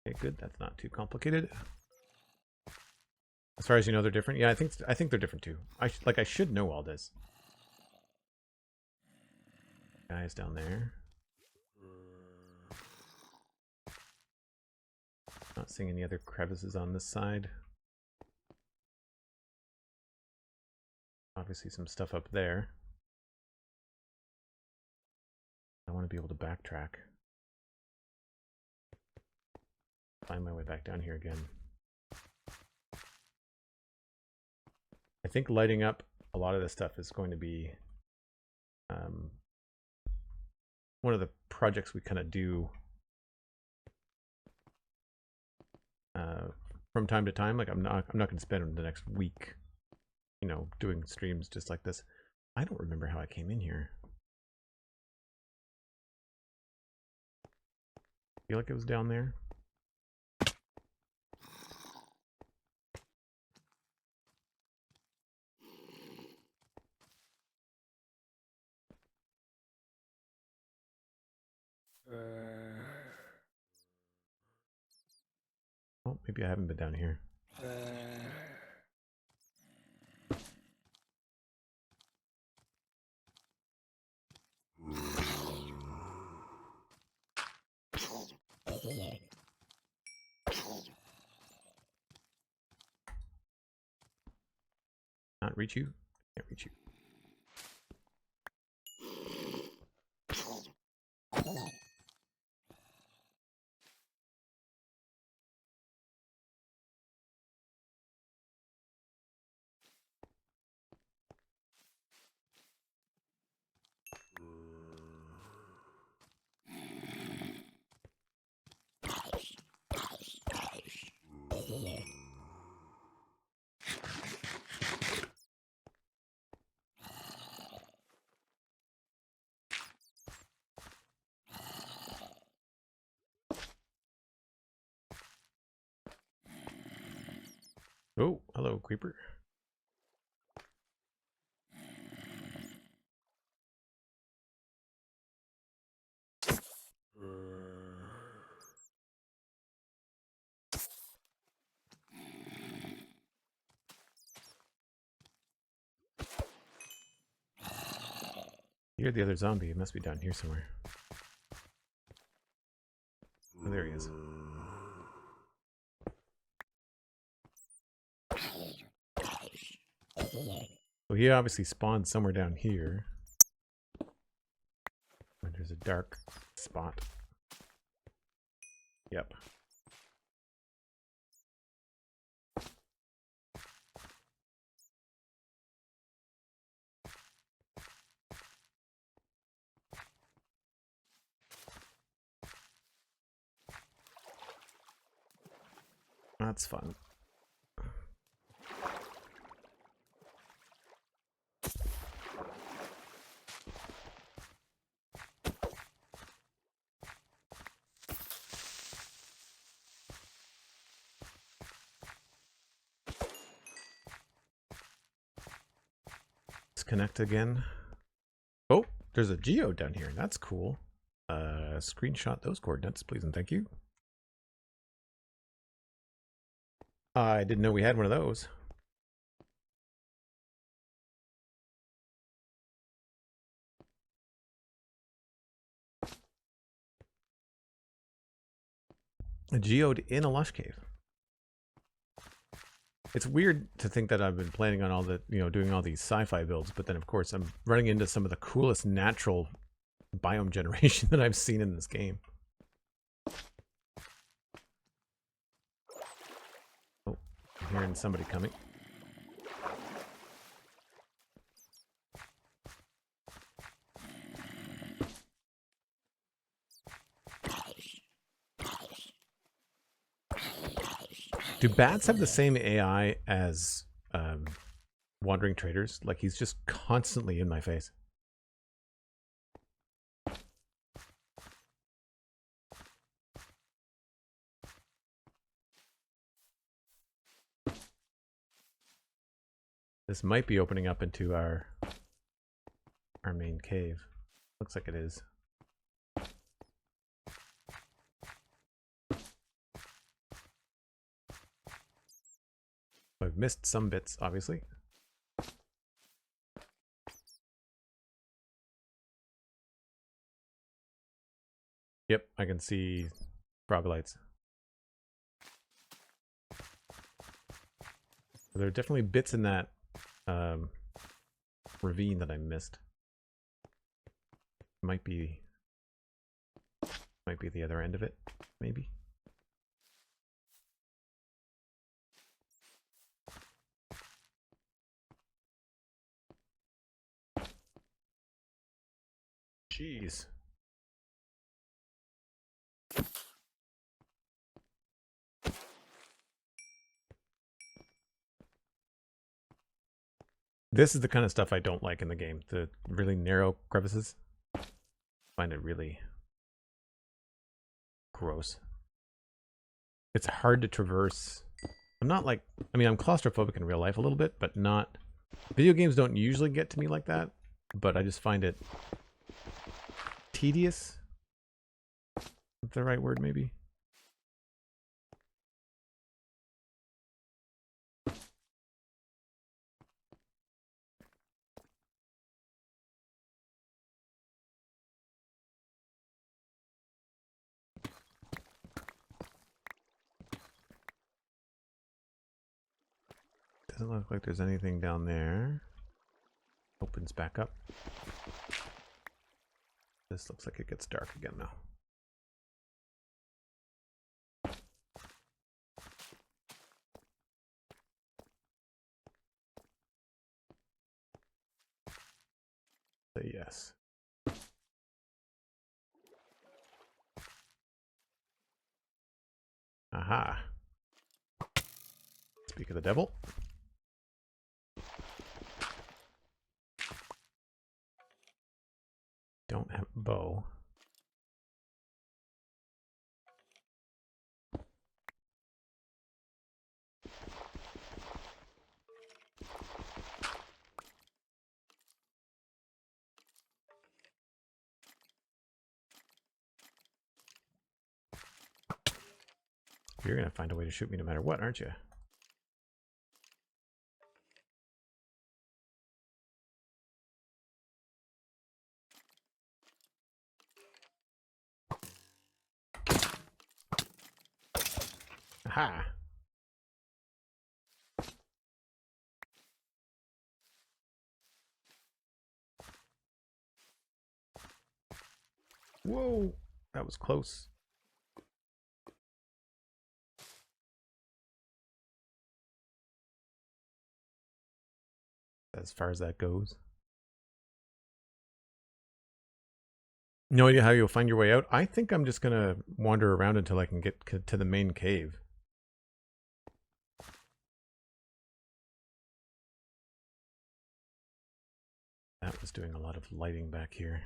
Speaker 1: Okay, good. That's not too complicated. As far as you know, they're different. Yeah, I think they're different too. I should know all this. Guys down there. Not seeing any other crevices on this side. Obviously some stuff up there. I want to be able to backtrack. Find my way back down here again. I think lighting up a lot of this stuff is going to be one of the projects we kind of do from time to time. Like I'm not going to spend the next week, you know, doing streams just like this. I don't remember how I came in here. I feel like it was down there. Oh, maybe I haven't been down here. Not reach you? Can't reach you. Oh, hello, creeper. You're the other zombie. It must be down here somewhere. Oh, there he is. Well, he obviously spawned somewhere down here. And there's a dark spot. Yep. That's fun. Let's connect again. Oh, there's a geo down here. That's cool. Screenshot those coordinates, please and thank you. I didn't know we had one of those. A geode in a lush cave. It's weird to think that I've been planning on all the, you know, doing all these sci-fi builds, but then of course I'm running into some of the coolest natural biome generation that I've seen in this game. Oh, I'm hearing somebody coming. Do bats have the same AI as wandering traders? Like he's just constantly in my face. This might be opening up into our main cave. Looks like it is. I've missed some bits, obviously. Yep, I can see frog lights. There are definitely bits in that ravine that I missed. Might be Might be the other end of it, maybe. Jeez. This is the kind of stuff I don't like in the game. The really narrow crevices. I find it really gross. It's hard to traverse. I'm not like, I mean, I'm claustrophobic in real life a little bit, but not, video games don't usually get to me like that, but I just find it tedious. Is the right word, maybe? Doesn't look like there's anything down there. Opens back up. This looks like it gets dark again now. Say yes. Aha. Speak of the devil. Don't have a bow. You're gonna find a way to shoot me no matter what, aren't you? Aha! Whoa! That was close. As far as that goes. No idea how you'll find your way out. I think I'm just gonna wander around until I can get to the main cave. That was doing a lot of lighting back here.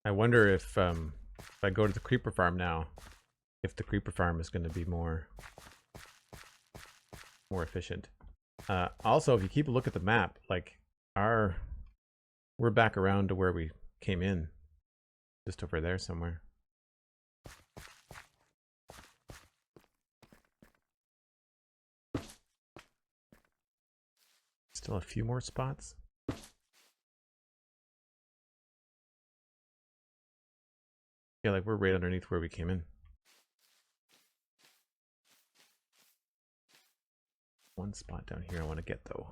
Speaker 1: I wonder if I go to the creeper farm now, if the creeper farm is going to be more efficient. Also, if you keep a look at the map, like we're back around to where we came in, just over there somewhere. Still a few more spots. Yeah, like we're right underneath where we came in. One spot down here I want to get though.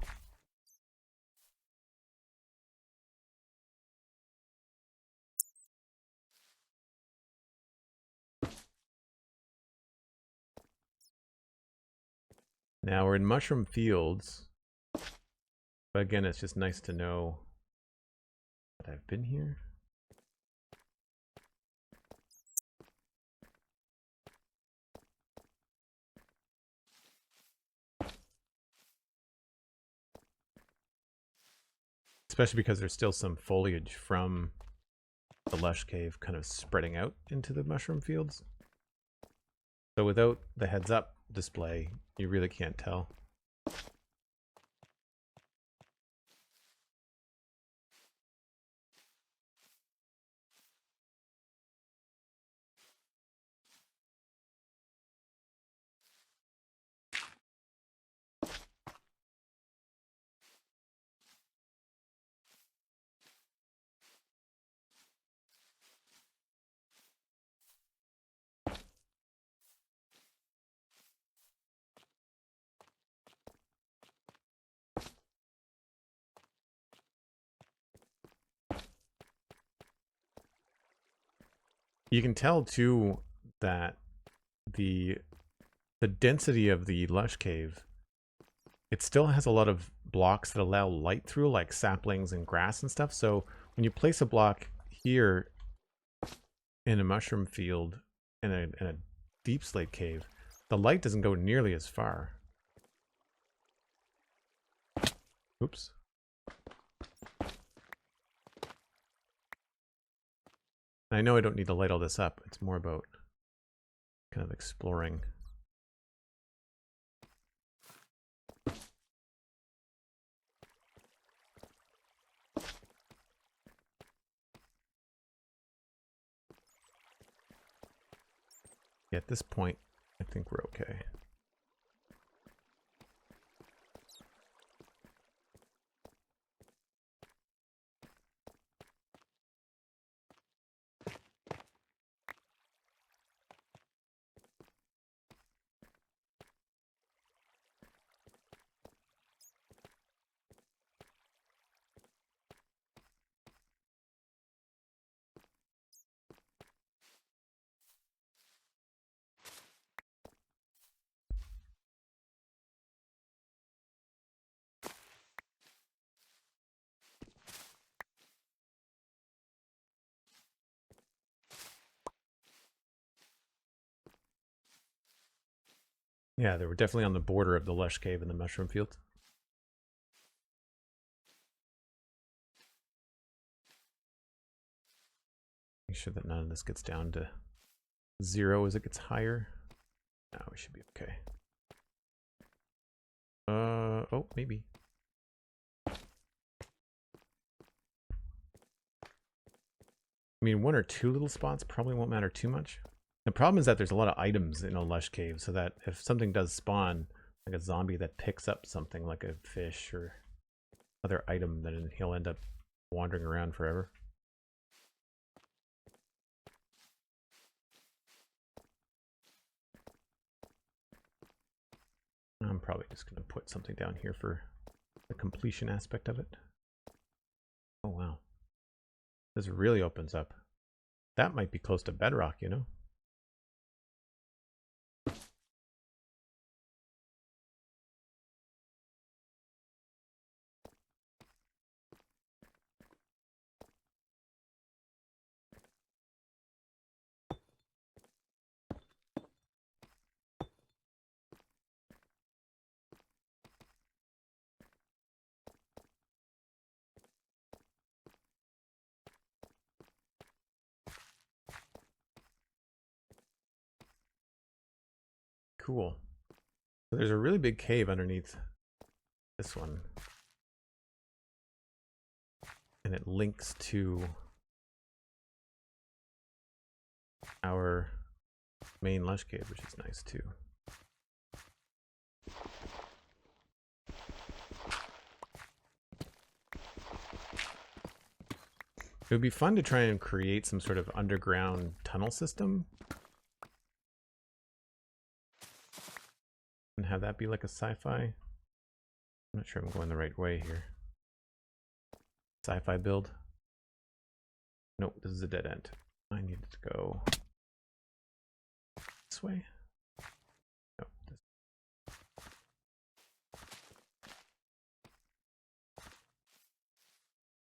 Speaker 1: Now we're in mushroom fields. But again, it's just nice to know that I've been here. Especially because there's still some foliage from the lush cave kind of spreading out into the mushroom fields. So without the heads up display, you really can't tell. You can tell too that the density of the lush cave, it still has a lot of blocks that allow light through, like saplings and grass and stuff. So when you place a block here in a mushroom field in a deep slate cave, the light doesn't go nearly as far. Oops. I know I don't need to light all this up. It's more about kind of exploring. Yeah, at this point, I think we're okay. Yeah, they were definitely on the border of the lush cave and the mushroom field. Make sure that none of this gets down to 0 as it gets higher. Now we should be okay. Oh, maybe. I mean, 1 or 2 little spots probably won't matter too much. The problem is that there's a lot of items in a lush cave, so that if something does spawn, like a zombie that picks up something like a fish or other item, then he'll end up wandering around forever. I'm probably just going to put something down here for the completion aspect of it. Oh, wow. This really opens up. That might be close to bedrock, you know? Cool. So there's a really big cave underneath this one. And it links to our main lush cave, which is nice too. It would be fun to try and create some sort of underground tunnel system and have that be like a sci-fi. I'm not sure I'm going the right way here. Sci-fi build. Nope, this is a dead end. I need to go this way. No,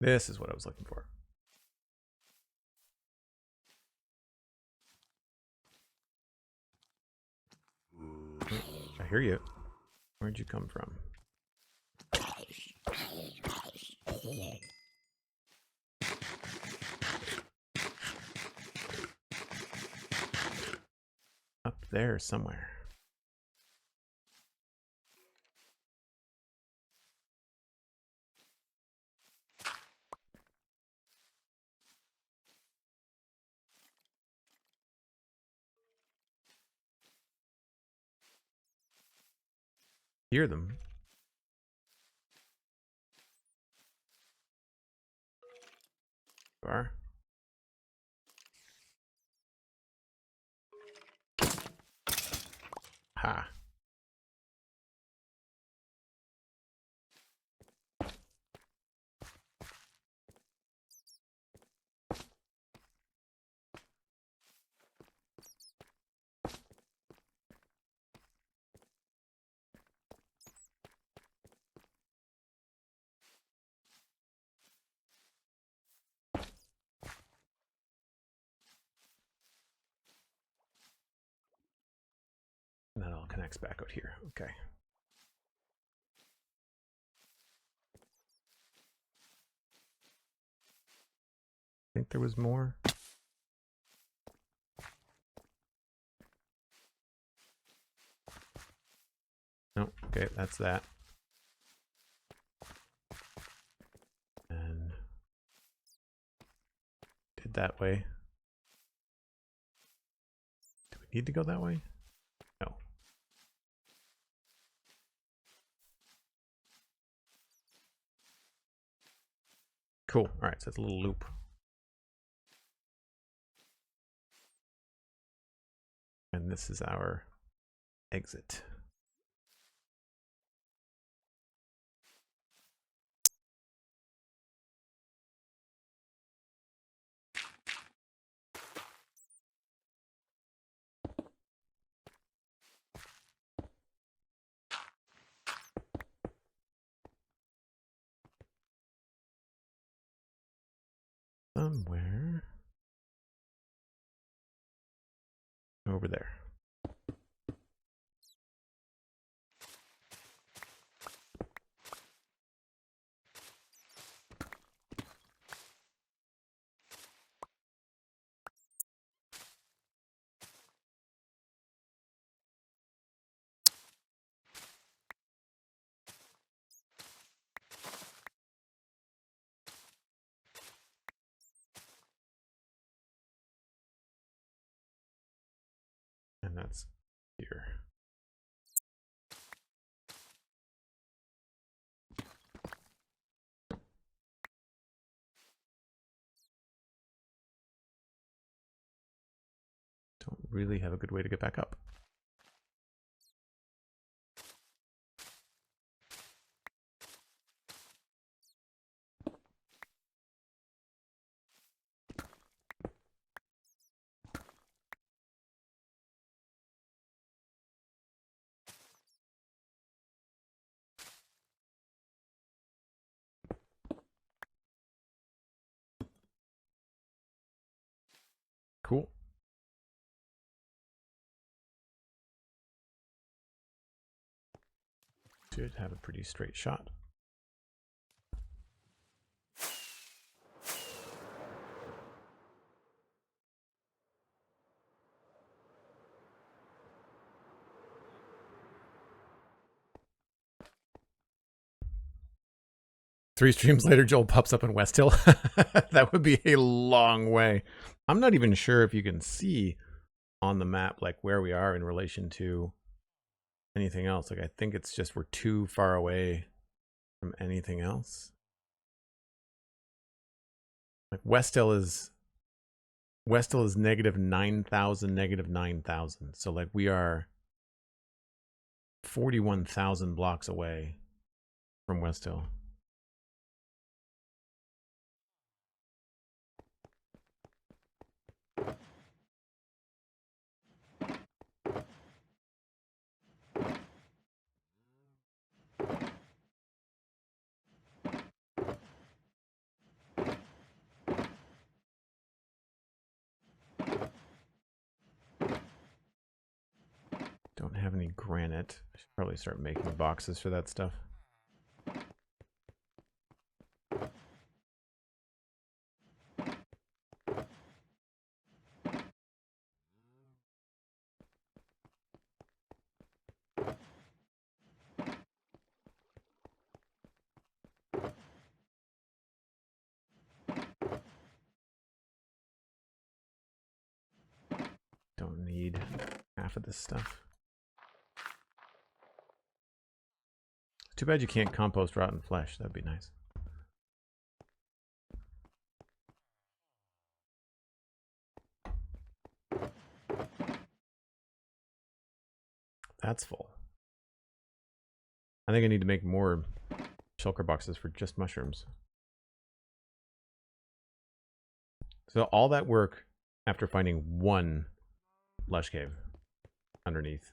Speaker 1: this is what I was looking for. I hear you. Where'd you come from? Up there somewhere. Hear them. Bar. Ha. spikes back out here. Okay. I think there was more. No, okay, that's that. And did that way. Do we need to go that way? No. Cool. All right, so it's a little loop. And this is our exit. Somewhere over there. And that's here. Don't really have a good way to get back up. Cool. Should have a pretty straight shot. Three streams later, Joel pops up in West Hill. That would be a long way. I'm not even sure if you can see on the map like where we are in relation to anything else. Like I think it's just we're too far away from anything else. Like West Hill is negative 9,000, negative 9,000. So like we are 41,000 blocks away from West Hill. Don't have any granite. I should probably start making boxes for that stuff. Don't need half of this stuff. Too bad you can't compost rotten flesh. That'd be nice. That's full. I think I need to make more shulker boxes for just mushrooms. So all that work after finding one lush cave underneath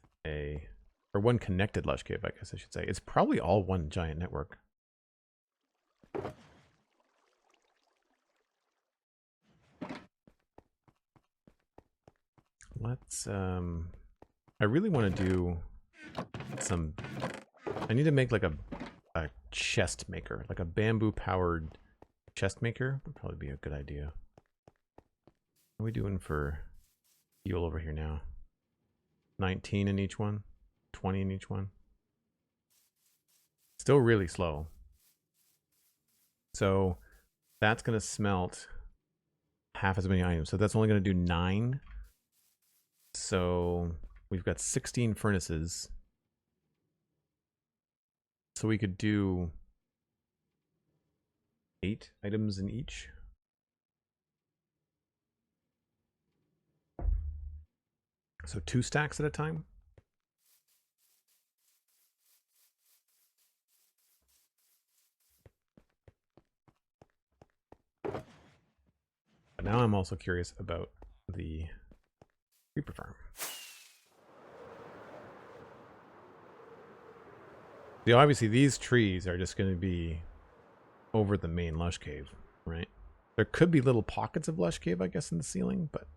Speaker 1: or one connected lush cave, I guess I should say. It's probably all one giant network. Let's, I really want to do some... I need to make like a chest maker, like a bamboo-powered chest maker. Would probably be a good idea. What are we doing for fuel over here now? 19 in each one, 20 in each one. Still really slow. So that's going to smelt half as many items. So that's only going to do 9. So we've got 16 furnaces. So we could do 8 items in each. So 2 stacks at a time. But now I'm also curious about the creeper farm. See, obviously these trees are just going to be over the main lush cave, right? There could be little pockets of lush cave, I guess, in the ceiling, but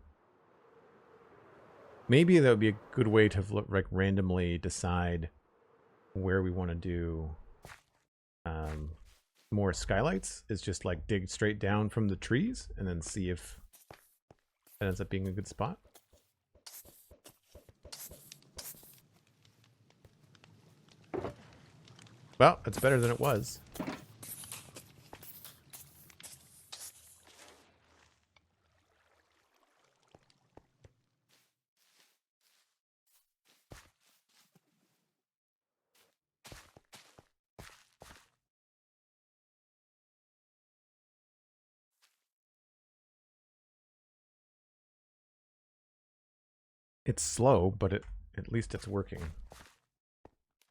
Speaker 1: maybe that would be a good way to like randomly decide where we want to do more skylights. Is just like dig straight down from the trees and then see if that ends up being a good spot. Well, it's better than it was. It's slow, but at least it's working.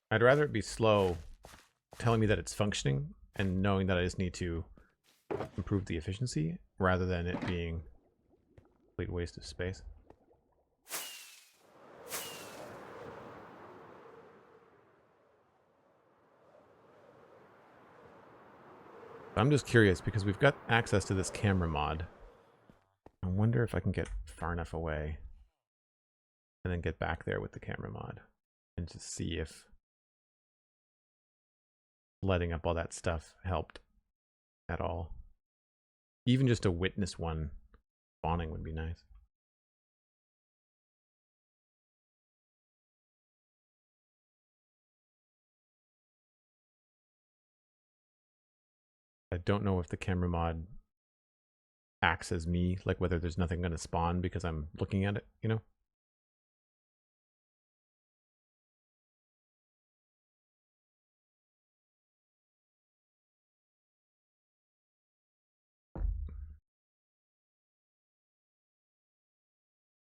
Speaker 1: I'd rather it be slow, telling me that it's functioning and knowing that I just need to improve the efficiency, rather than it being a complete waste of space. I'm just curious because we've got access to this camera mod. I wonder if I can get far enough away and then get back there with the camera mod and just see if letting up all that stuff helped at all. Even just to witness one spawning would be nice. I don't know if the camera mod acts as me, like whether there's nothing going to spawn because I'm looking at it, you know?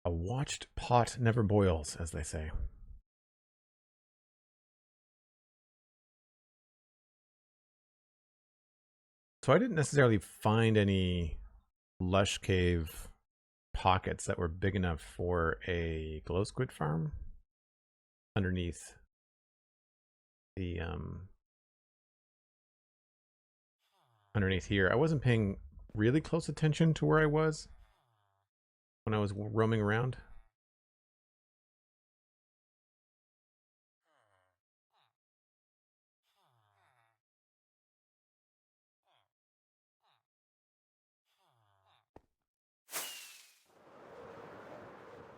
Speaker 1: A watched pot never boils, as they say. So I didn't necessarily find any lush cave pockets that were big enough for a glow squid farm underneath the underneath here. I wasn't paying really close attention to where I was when I was roaming around.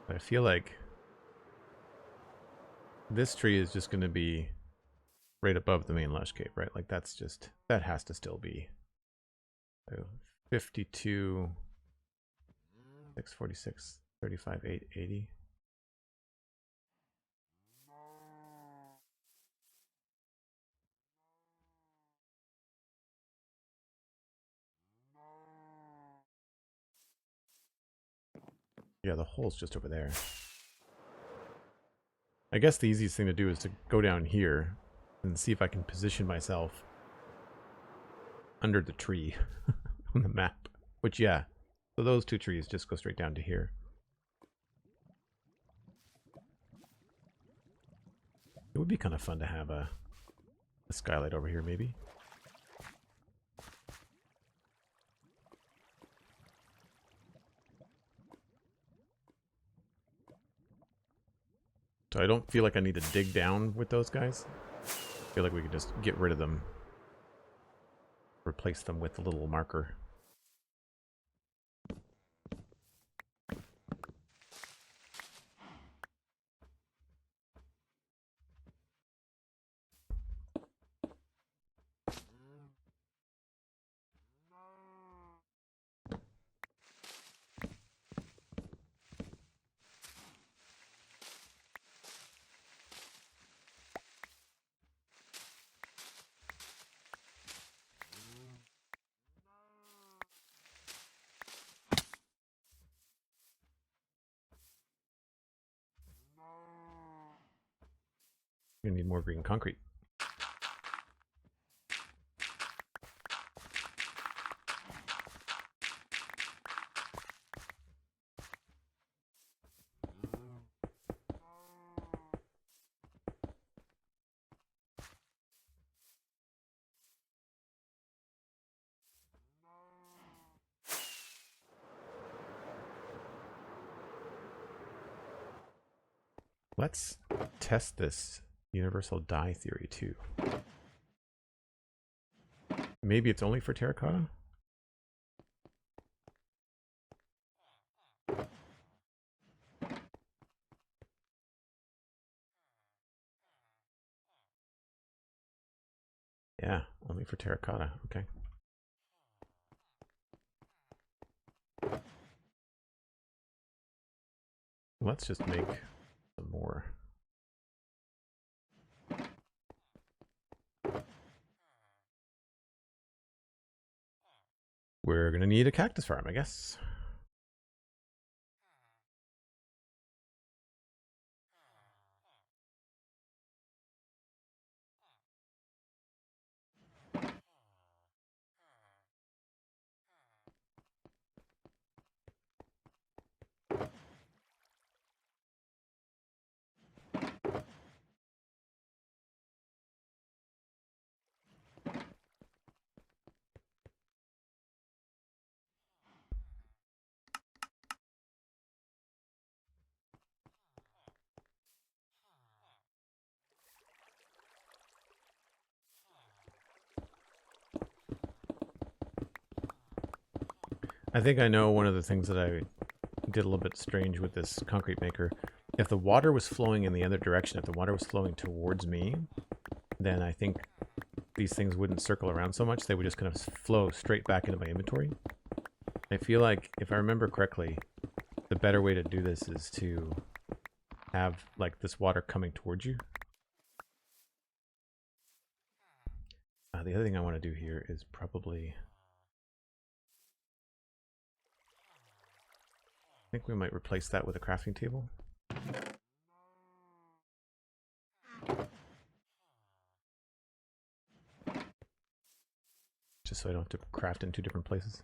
Speaker 1: But I feel like this tree is just going to be right above the main lush cave, right? Like that's just, that has to still be 52, 646, 35, 880. Yeah, the hole's just over there. I guess the easiest thing to do is to go down here and see if I can position myself under the tree on the map. Which, yeah, so those 2 trees just go straight down to here. It would be kind of fun to have a skylight over here, maybe. So I don't feel like I need to dig down with those guys. I feel like we can just get rid of them. Replace them with a little marker. Gonna need more green concrete. Let's test this universal dye theory too. Maybe it's only for terracotta? Yeah, only for terracotta. Okay. Let's just make some more. We're gonna need a cactus farm, I guess. I think I know one of the things that I did a little bit strange with this concrete maker. If the water was flowing in the other direction, if the water was flowing towards me, then I think these things wouldn't circle around so much. They would just kind of flow straight back into my inventory. I feel like, if I remember correctly, the better way to do this is to have like this water coming towards you. The other thing I want to do here is probably... I think we might replace that with a crafting table. Just so I don't have to craft in two different places.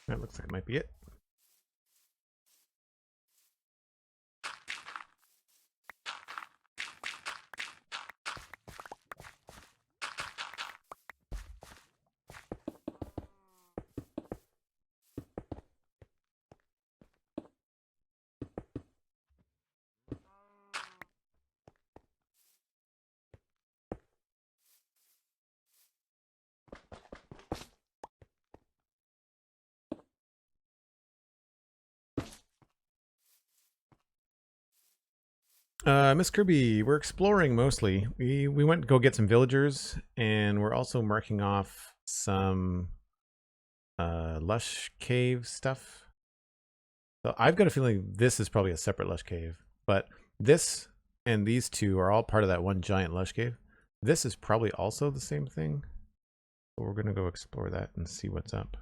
Speaker 1: That looks like it might be it. Miss Kirby, we're exploring mostly. We went to go get some villagers, and we're also marking off some lush cave stuff. So I've got a feeling this is probably a separate lush cave, but this and these two are all part of that one giant lush cave. This is probably also the same thing. But we're gonna go explore that and see what's up.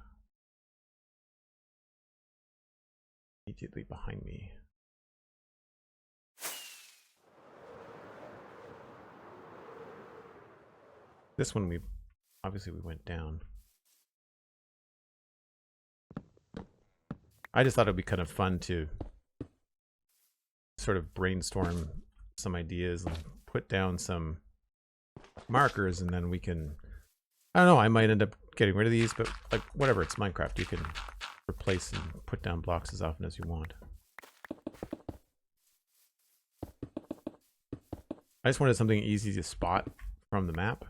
Speaker 1: Immediately behind me. This one obviously we went down. I just thought it'd be kind of fun to sort of brainstorm some ideas and put down some markers, and then we can, I don't know, I might end up getting rid of these, but like whatever, it's Minecraft. You can replace and put down blocks as often as you want. I just wanted something easy to spot from the map.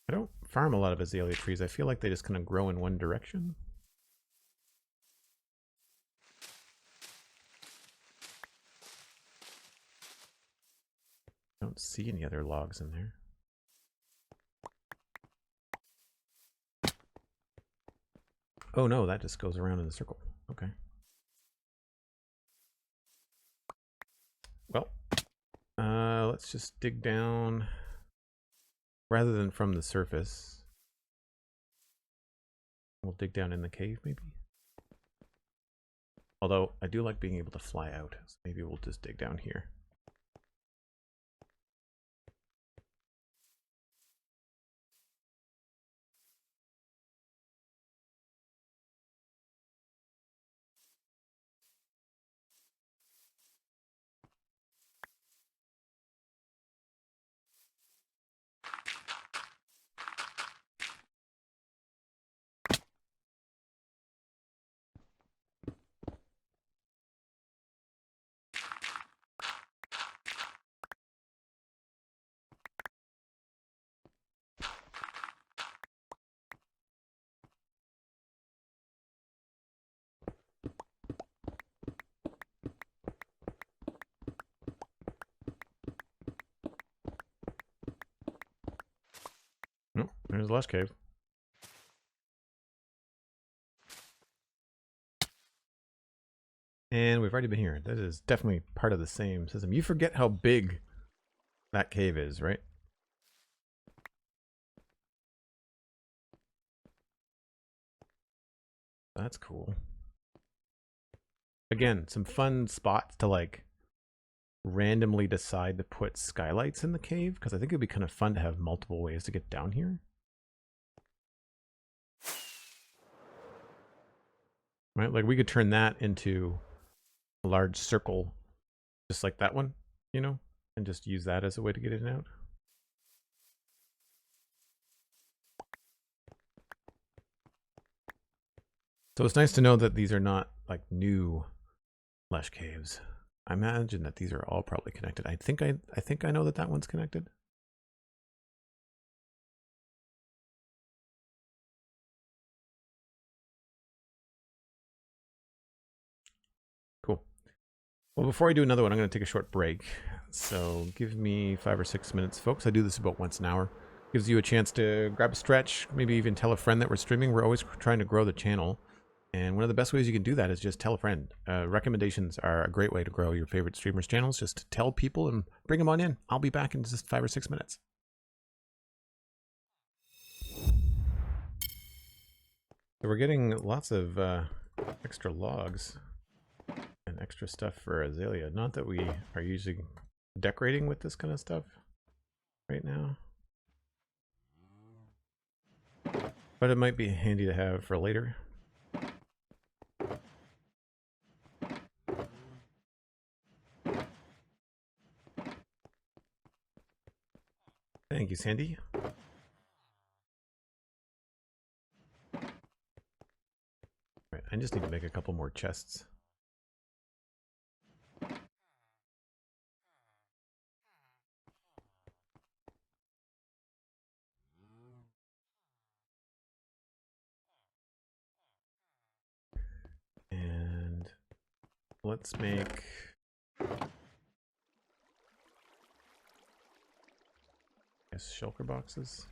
Speaker 1: I don't farm a lot of azalea trees. I feel like they just kind of grow in one direction. I don't see any other logs in there. Oh no, that just goes around in a circle. Okay. Well, let's just dig down rather than from the surface. We'll dig down in the cave, maybe. Although I do like being able to fly out, so maybe we'll just dig down here. Oh, there's the lush cave. And we've already been here. That is definitely part of the same system. You forget how big that cave is, right? That's cool. Again, some fun spots to like randomly decide to put skylights in the cave, because I think it'd be kind of fun to have multiple ways to get down here. Right? Like we could turn that into a large circle, just like that one, you know, and just use that as a way to get in and out. So it's nice to know that these are not like new lush caves. I imagine that these are all probably connected. I think I know that that one's connected. Cool. Well, before I do another one, I'm going to take a short break. So give me 5 or 6 minutes, folks. I do this about once an hour. Gives you a chance to grab a stretch, maybe even tell a friend that we're streaming. We're always trying to grow the channel. And one of the best ways you can do that is just tell a friend. Recommendations are a great way to grow your favorite streamers' channels. Just tell people and bring them on in. I'll be back in just 5 or 6 minutes. So we're getting lots of extra logs and extra stuff for azalea. Not that we are using decorating with this kind of stuff right now, but it might be handy to have for later. Thank you, Sandy. Right, I just need to make a couple more chests. Let's make... shulker boxes.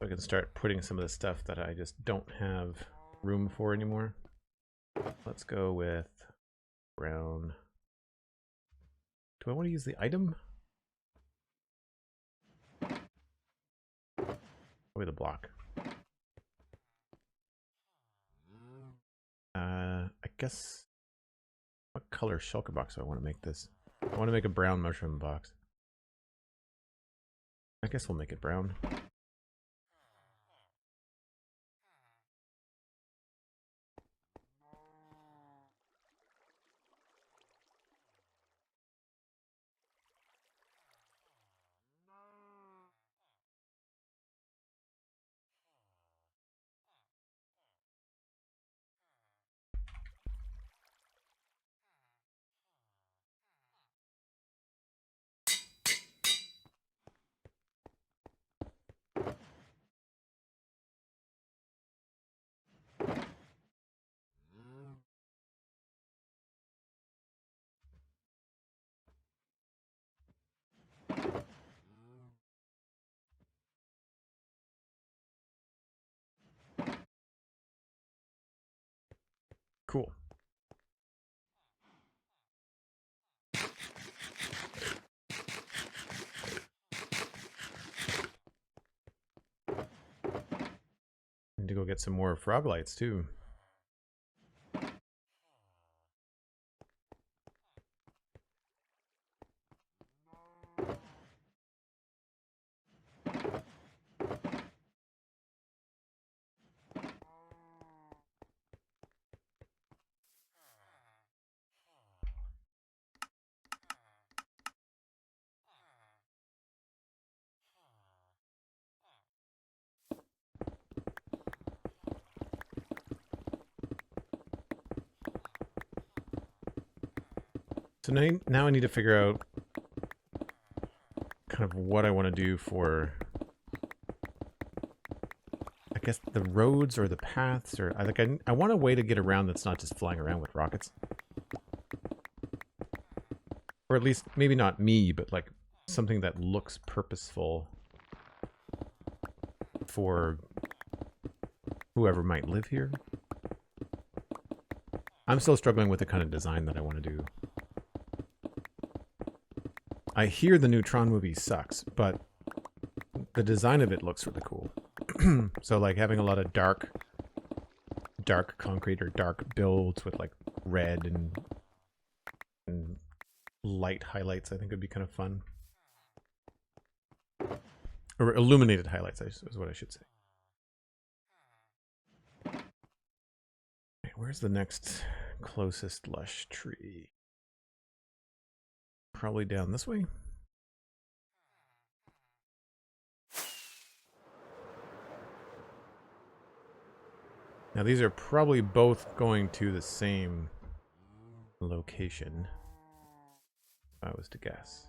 Speaker 1: I can start putting some of the stuff that I just don't have room for anymore. Let's go with brown. Do I want to use the item? Probably the block. I guess... What color shulker box do I want to make this? I want to make a brown mushroom box. I guess we'll make it brown. Cool. Need to go get some more frog lights too. So now I need to figure out kind of what I want to do for, I guess, the roads or the paths, or I want a way to get around that's not just flying around with rockets. Or at least, maybe not me, but like something that looks purposeful for whoever might live here. I'm still struggling with the kind of design that I want to do. I hear the new Tron movie sucks, but the design of it looks really cool. So like having a lot of dark concrete or dark builds with like red and light highlights, I think would be kind of fun. Or illuminated highlights is what I should say. Where's the next closest lush tree? Probably down this way. Now these are probably both going to the same location, if I was to guess.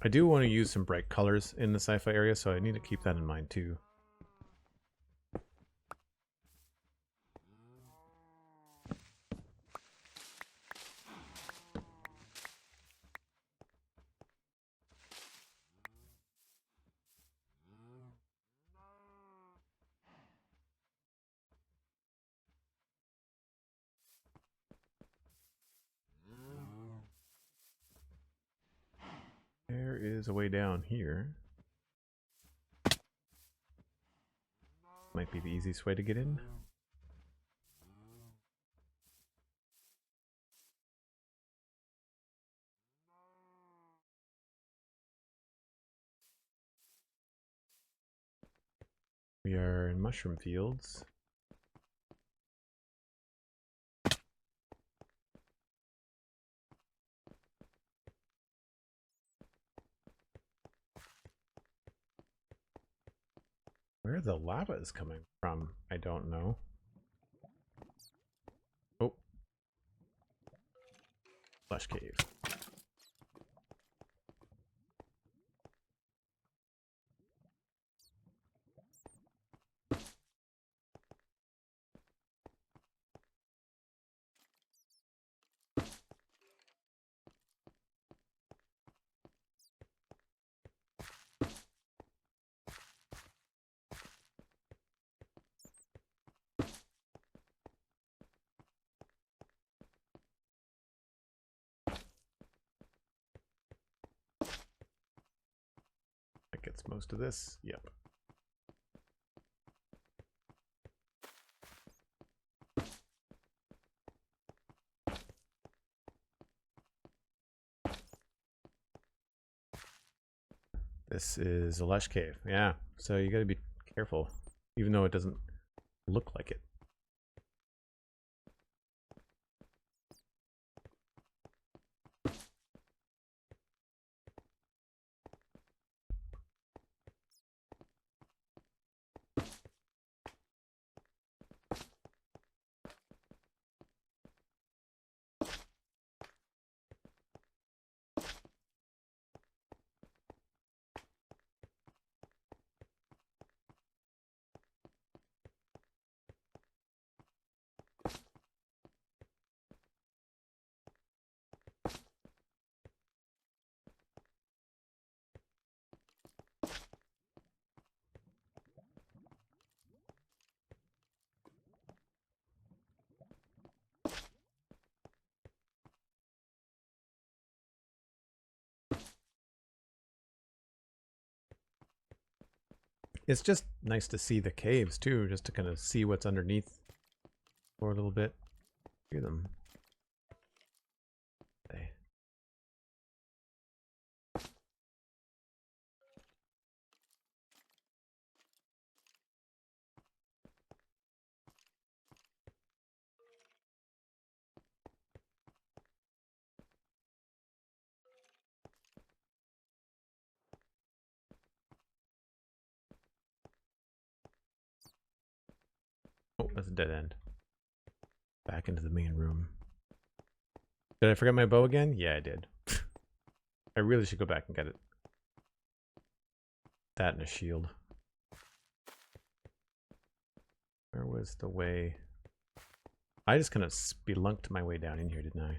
Speaker 1: I do want to use some bright colors in the sci-fi area, so I need to keep that in mind too. There is a way down here. Might be the easiest way to get in. We are in mushroom fields. Where the lava is coming from, I don't know. Oh. Flesh cave. That gets most of this. Yep. This is a lush cave. Yeah. So you got to be careful, even though it doesn't look like it. It's just nice to see the caves too, just to kind of see what's underneath for a little bit. Hear them. Hey. Oh, that's a dead end. Back into the main room. Did I forget my bow again? Yeah, I did. I really should go back and get it. That and a shield. Where was the way? I just kind of spelunked my way down in here, didn't I?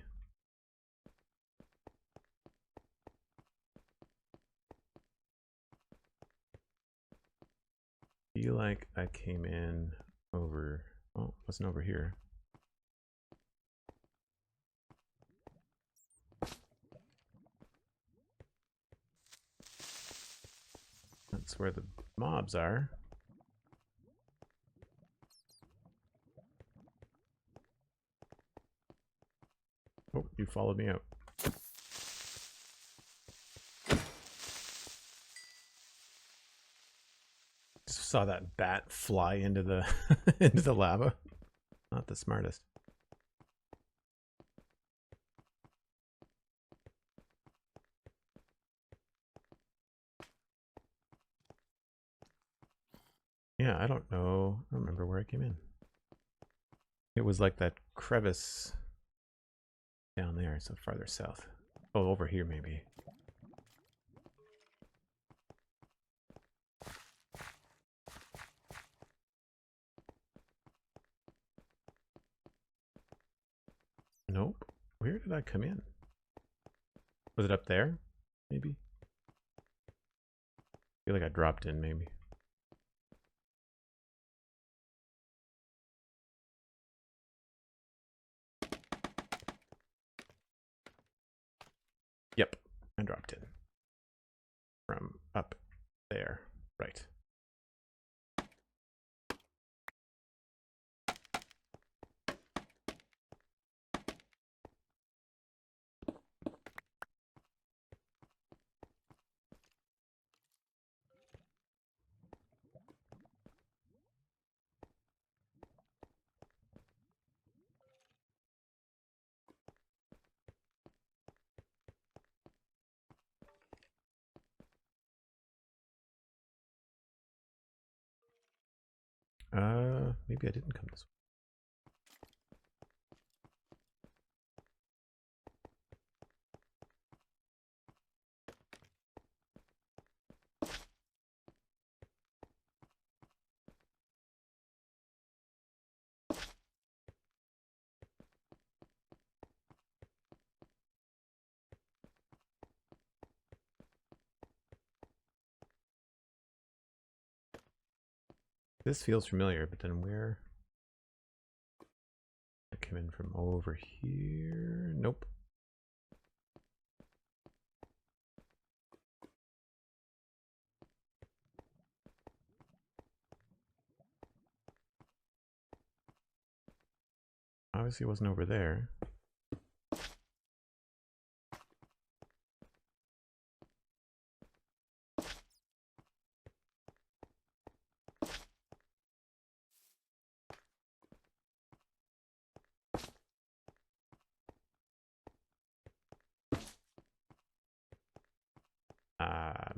Speaker 1: Feel like I came in over... Oh, it wasn't over here. That's where the mobs are. Oh, you followed me out. Just saw that bat fly into the into the lava. Not the smartest. Yeah, I don't know. I don't remember where I came in. It was like that crevice down there, so farther south. Oh, over here maybe. Nope. Where did I come in? Was it up there? Maybe? I feel like I dropped in, maybe. Yep, I dropped in. From up there. Right. Maybe I didn't come this way. This feels familiar, but then where? I came in from over here. Nope. Obviously it wasn't over there.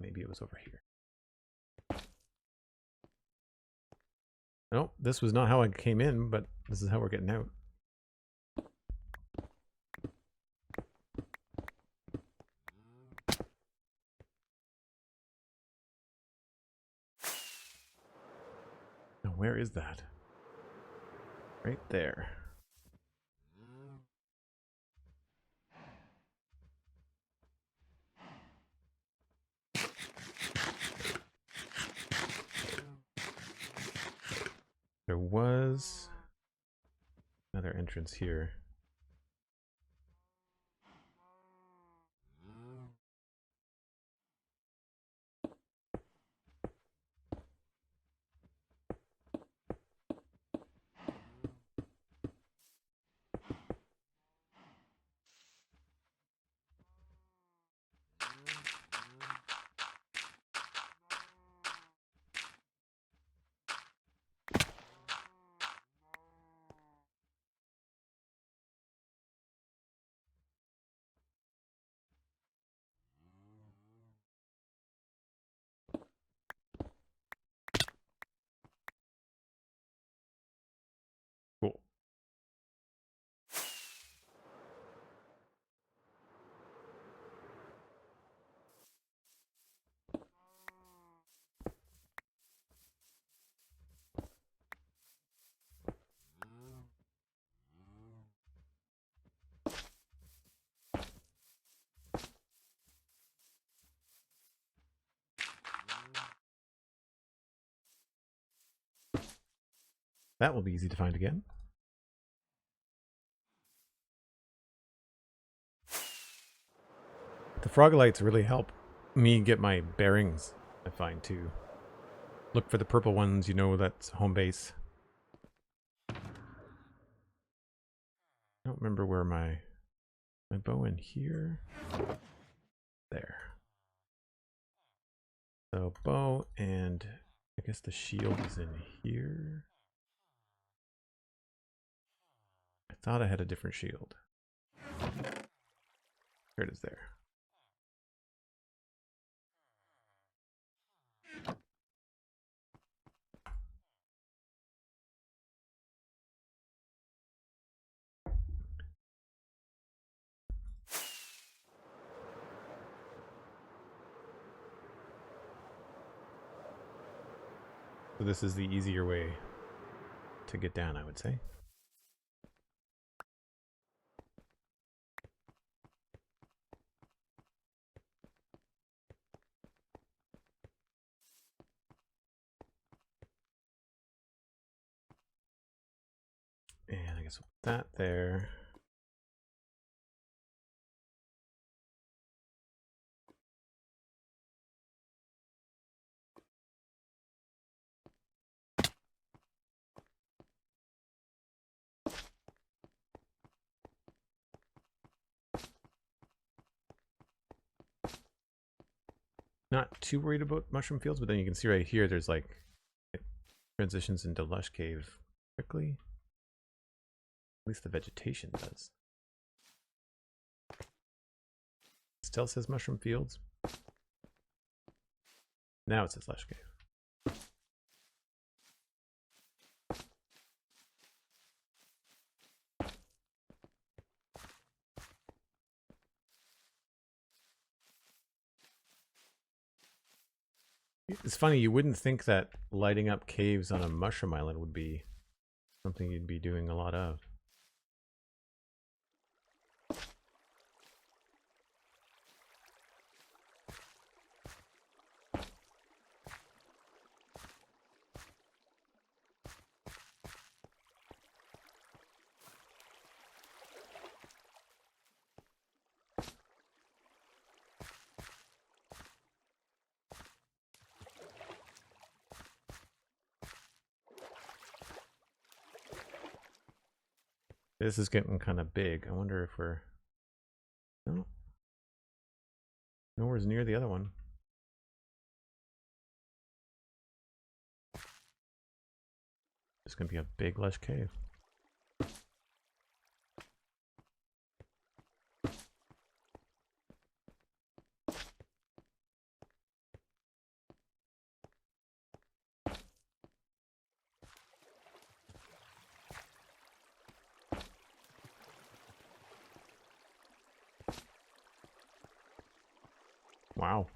Speaker 1: Maybe it was over here. Nope, this was not how I came in, but this is how we're getting out. Now, where is that? Right there. There was another entrance here. Cool. That will be easy to find again. The frogolites really help me get my bearings, I find, too. Look for the purple ones, you know that's home base. I don't remember where my bow in here. There. So bow, and I guess the shield is in here. I thought I had a different shield. Here it is there. So this is the easier way to get down, I would say. And I guess we'll put that there. Not too worried about mushroom fields, but then you can see right here, there's like, it transitions into lush cave quickly. At least the vegetation does. Still says mushroom fields. Now it says lush cave. It's funny, you wouldn't think that lighting up caves on a mushroom island would be something you'd be doing a lot of. This is getting kind of big. I wonder if we're... No. Nowhere's near the other one. It's going to be a big, lush cave. Wow.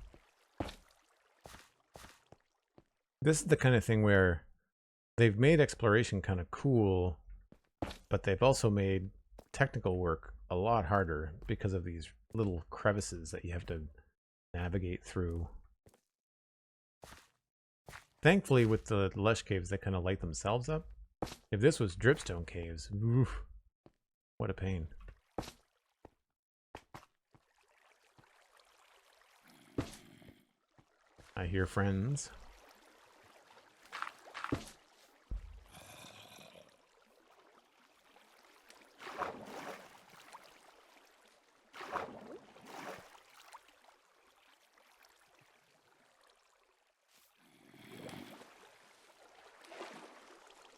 Speaker 1: This is the kind of thing where they've made exploration kind of cool, but they've also made technical work a lot harder because of these little crevices that you have to navigate through. Thankfully, with the lush caves, they kind of light themselves up. If this was dripstone caves, oof, what a pain. I hear friends.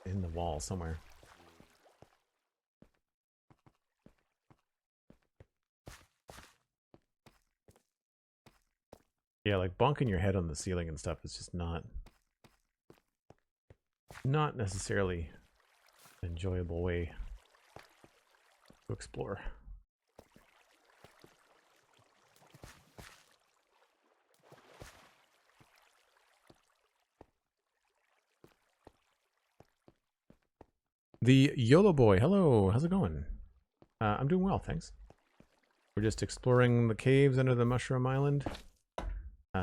Speaker 1: In the wall somewhere. Yeah, like bonking your head on the ceiling and stuff is just not necessarily an enjoyable way to explore. The YOLO boy, hello, how's it going? I'm doing well, thanks. We're just exploring the caves under the Mushroom Island.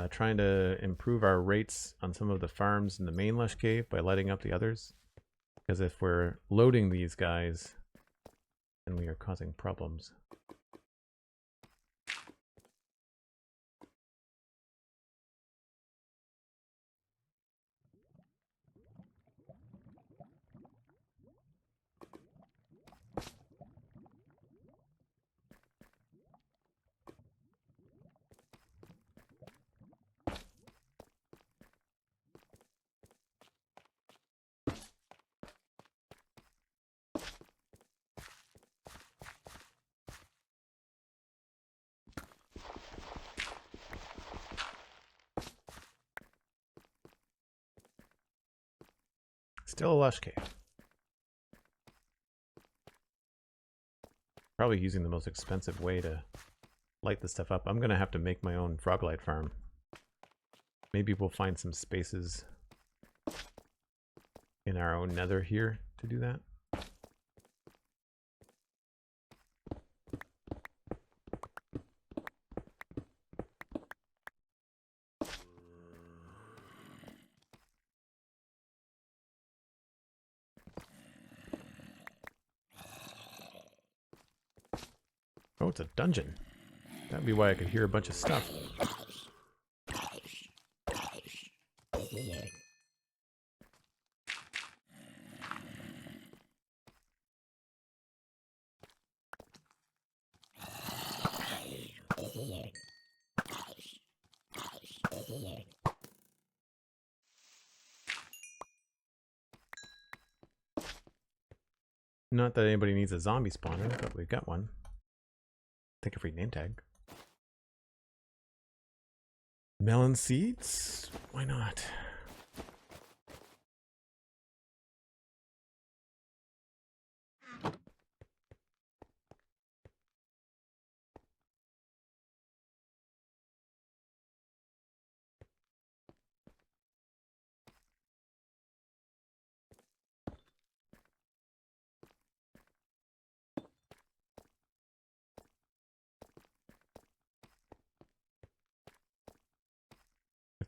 Speaker 1: Trying to improve our rates on some of the farms in the main lush cave by lighting up the others. Because if we're loading these guys, then we are causing problems. Still a lush cave. Probably using the most expensive way to light this stuff up. I'm gonna have to make my own frog light farm. Maybe we'll find some spaces in our own nether here to do that. Oh, it's a dungeon. That'd be why I could hear a bunch of stuff. Not that anybody needs a zombie spawner, but we've got one. Take a free name tag. Melon seeds? Why not?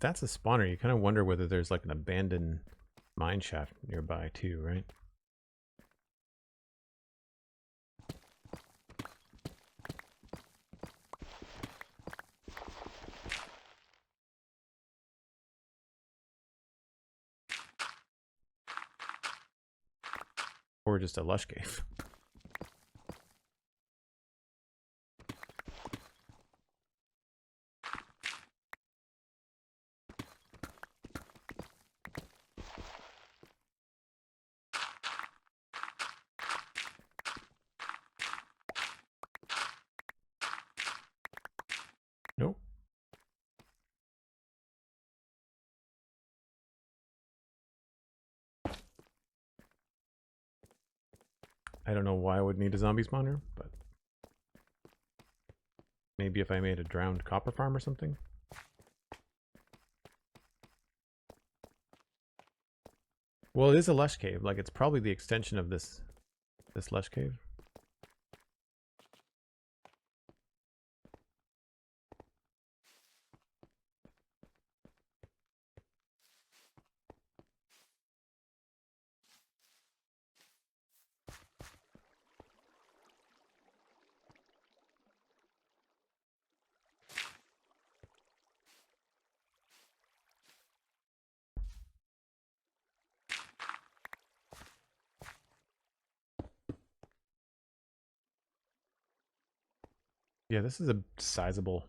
Speaker 1: that's a spawner, you kind of wonder whether there's like an abandoned mine shaft nearby too, right? Or just a lush cave. Nope. I don't know why I would need a zombie spawner, but maybe if I made a drowned copper farm or something. Well, it is a lush cave. Like, it's probably the extension of this lush cave. Yeah, this is a sizable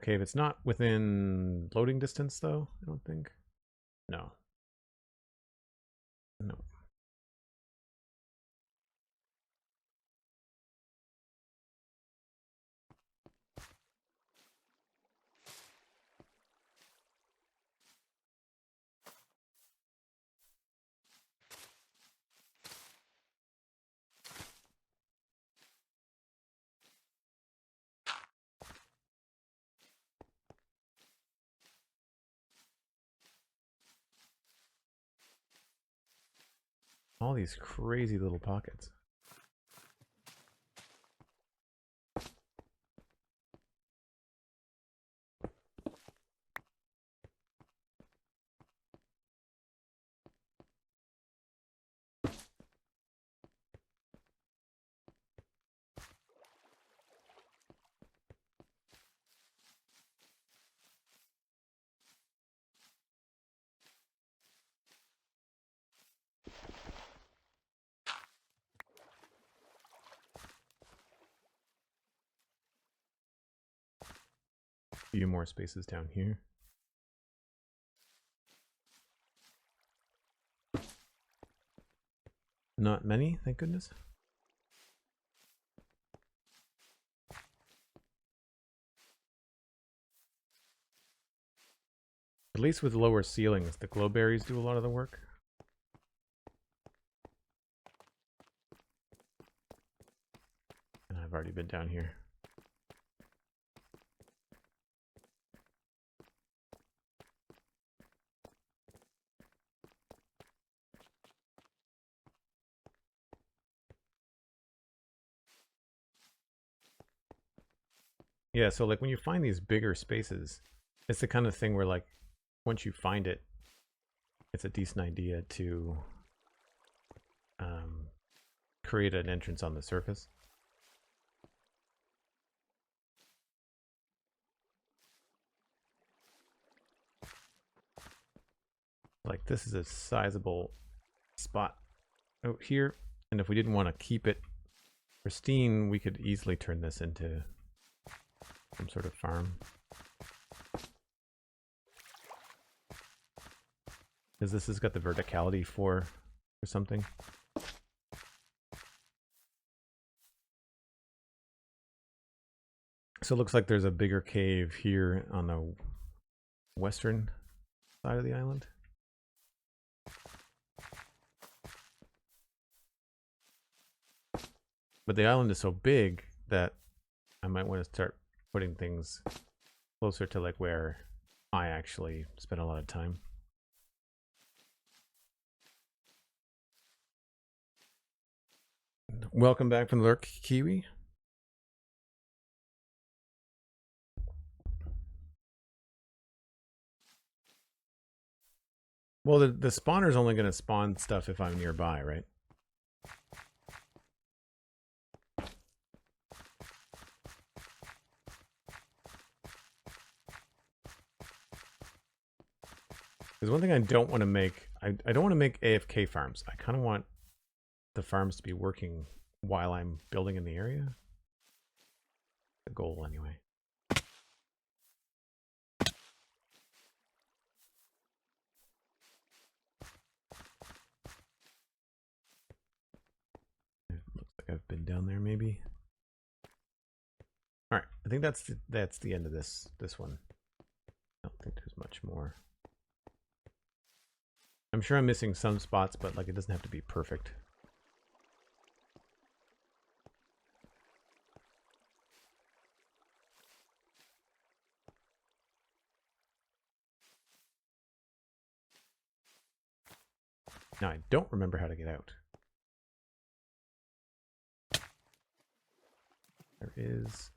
Speaker 1: cave. It's not within loading distance, though, I don't think. No. No. All these crazy little pockets. A few more spaces down here. Not many, thank goodness. At least with lower ceilings, the glowberries do a lot of the work. And I've already been down here. Yeah, so like when you find these bigger spaces, it's the kind of thing where like once you find it, it's a decent idea to create an entrance on the surface. Like this is a sizable spot out here, and if we didn't want to keep it pristine, we could easily turn this into some sort of farm. Because this has got the verticality for something. So it looks like there's a bigger cave here on the western side of the island. But the island is so big that I might want to start putting things closer to like where I actually spend a lot of time. Welcome back from the lurk, Kiwi. Well, the spawner's only going to spawn stuff if I'm nearby, right? Because one thing I don't want to make, I don't want to make AFK farms. I kind of want the farms to be working while I'm building in the area. The goal, anyway. It looks like I've been down there, maybe. All right, I think that's the end of this one. I don't think there's much more. I'm sure I'm missing some spots, but like it doesn't have to be perfect. Now I don't remember how to get out. There is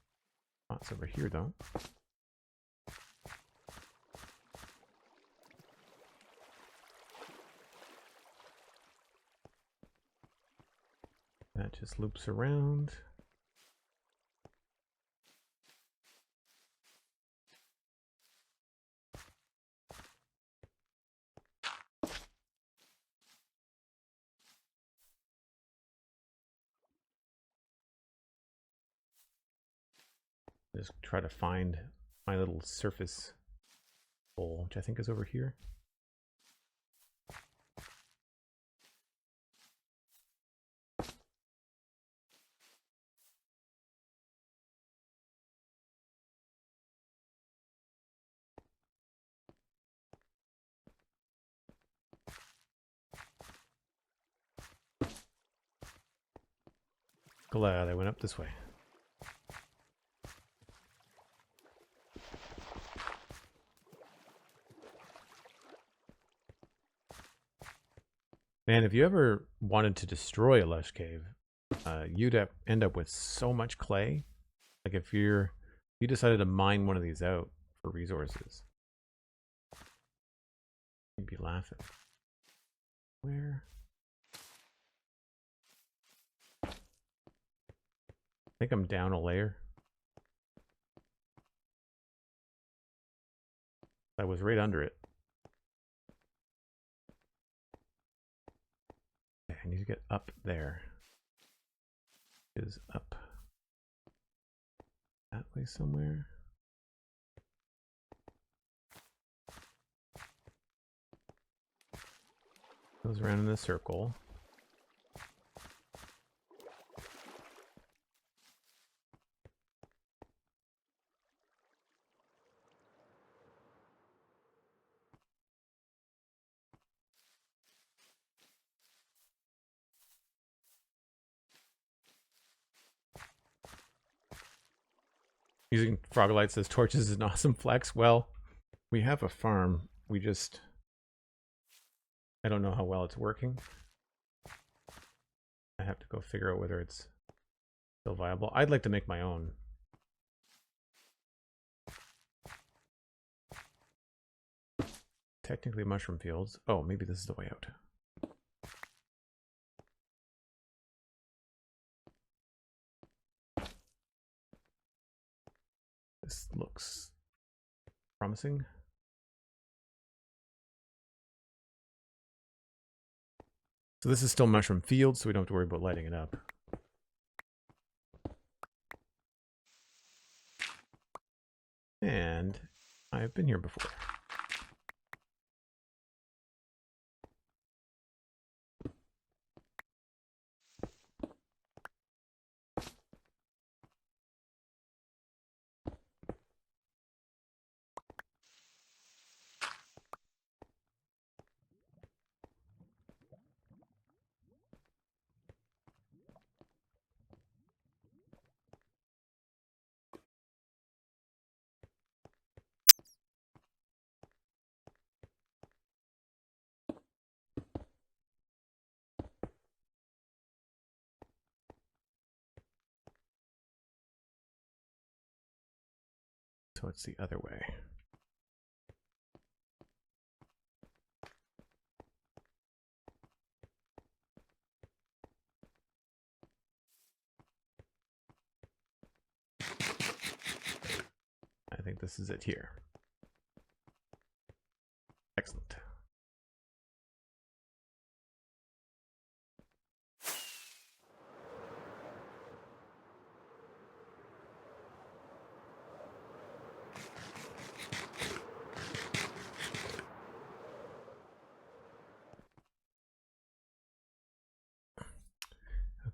Speaker 1: spots over here though. That just loops around. Just try to find my little surface hole, which I think is over here. Glad I went up this way. Man, if you ever wanted to destroy a lush cave, you'd end up with so much clay. Like if you decided to mine one of these out for resources, you'd be laughing. Where? I think I'm down a layer. I was right under it. I need to get up there. It is up that way somewhere. Goes around in a circle. Using frog lights as torches is an awesome flex. Well, we have a farm. I don't know how well it's working. I have to go figure out whether it's still viable. I'd like to make my own. Technically mushroom fields. Oh, maybe this is the way out. This looks promising. So this is still mushroom fields, so we don't have to worry about lighting it up. And I've been here before. So it's the other way. think this is it here. Excellent.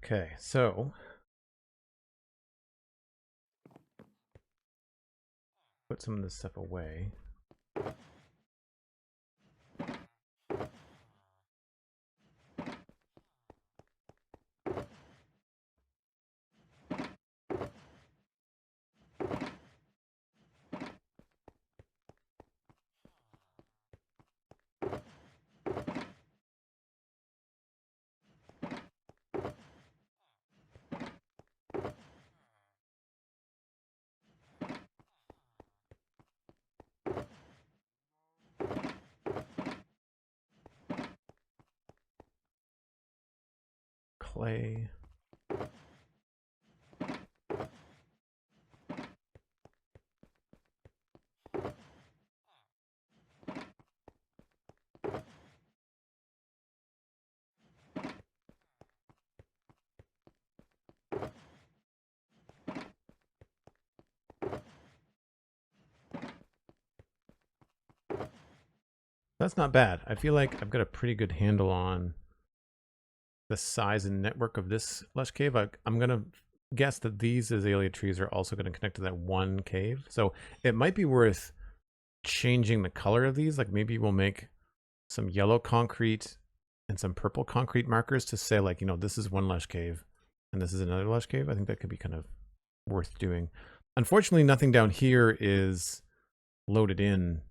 Speaker 1: Okay, so put some of this stuff away. Clay. That's not bad. I feel like I've got a pretty good handle on the size and network of this lush cave. I'm going to guess that these azalea trees are also going to connect to that one cave. So it might be worth changing the color of these. Like maybe we'll make some yellow concrete and some purple concrete markers to say, like, you know, this is one lush cave and this is another lush cave. I think that could be kind of worth doing. Unfortunately, nothing down here is loaded in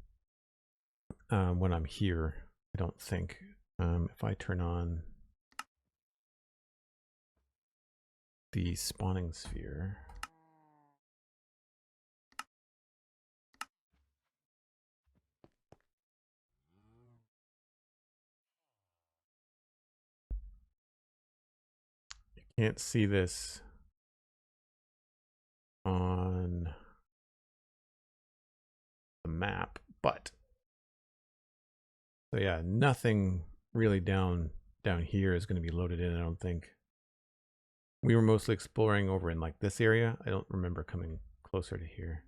Speaker 1: when I'm here, I don't think. If I turn on the spawning sphere, you can't see this on the map, but so yeah, nothing really down here is going to be loaded in, I don't think. We were mostly exploring over in like this area. I don't remember coming closer to here.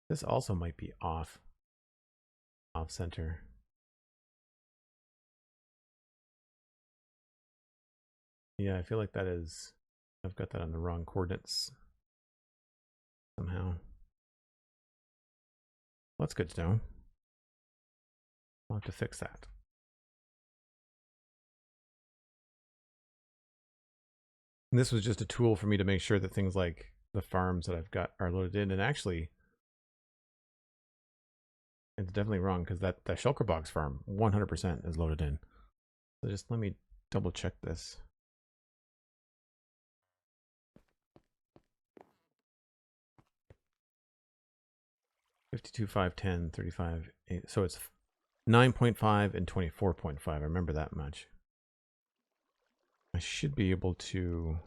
Speaker 1: This also might be off center. Yeah, I feel like that is, I've got that on the wrong coordinates somehow. Well, that's good to know. I'll have to fix that. And this was just a tool for me to make sure that things like the farms that I've got are loaded in. And actually, it's definitely wrong because that shulker box farm 100% is loaded in. So just let me double check this. $52, $5, $10, $35, $8. So it's 9.5 and 24.5. I remember that much. I should be able to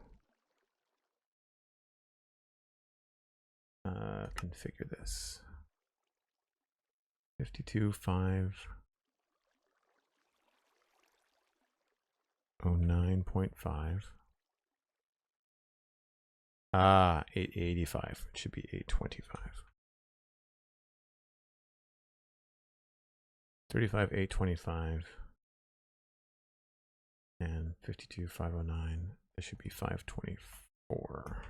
Speaker 1: configure this. 52, 5, 09.5. 885. It should be 825. 35, 825. And 52, 509. This should be 524.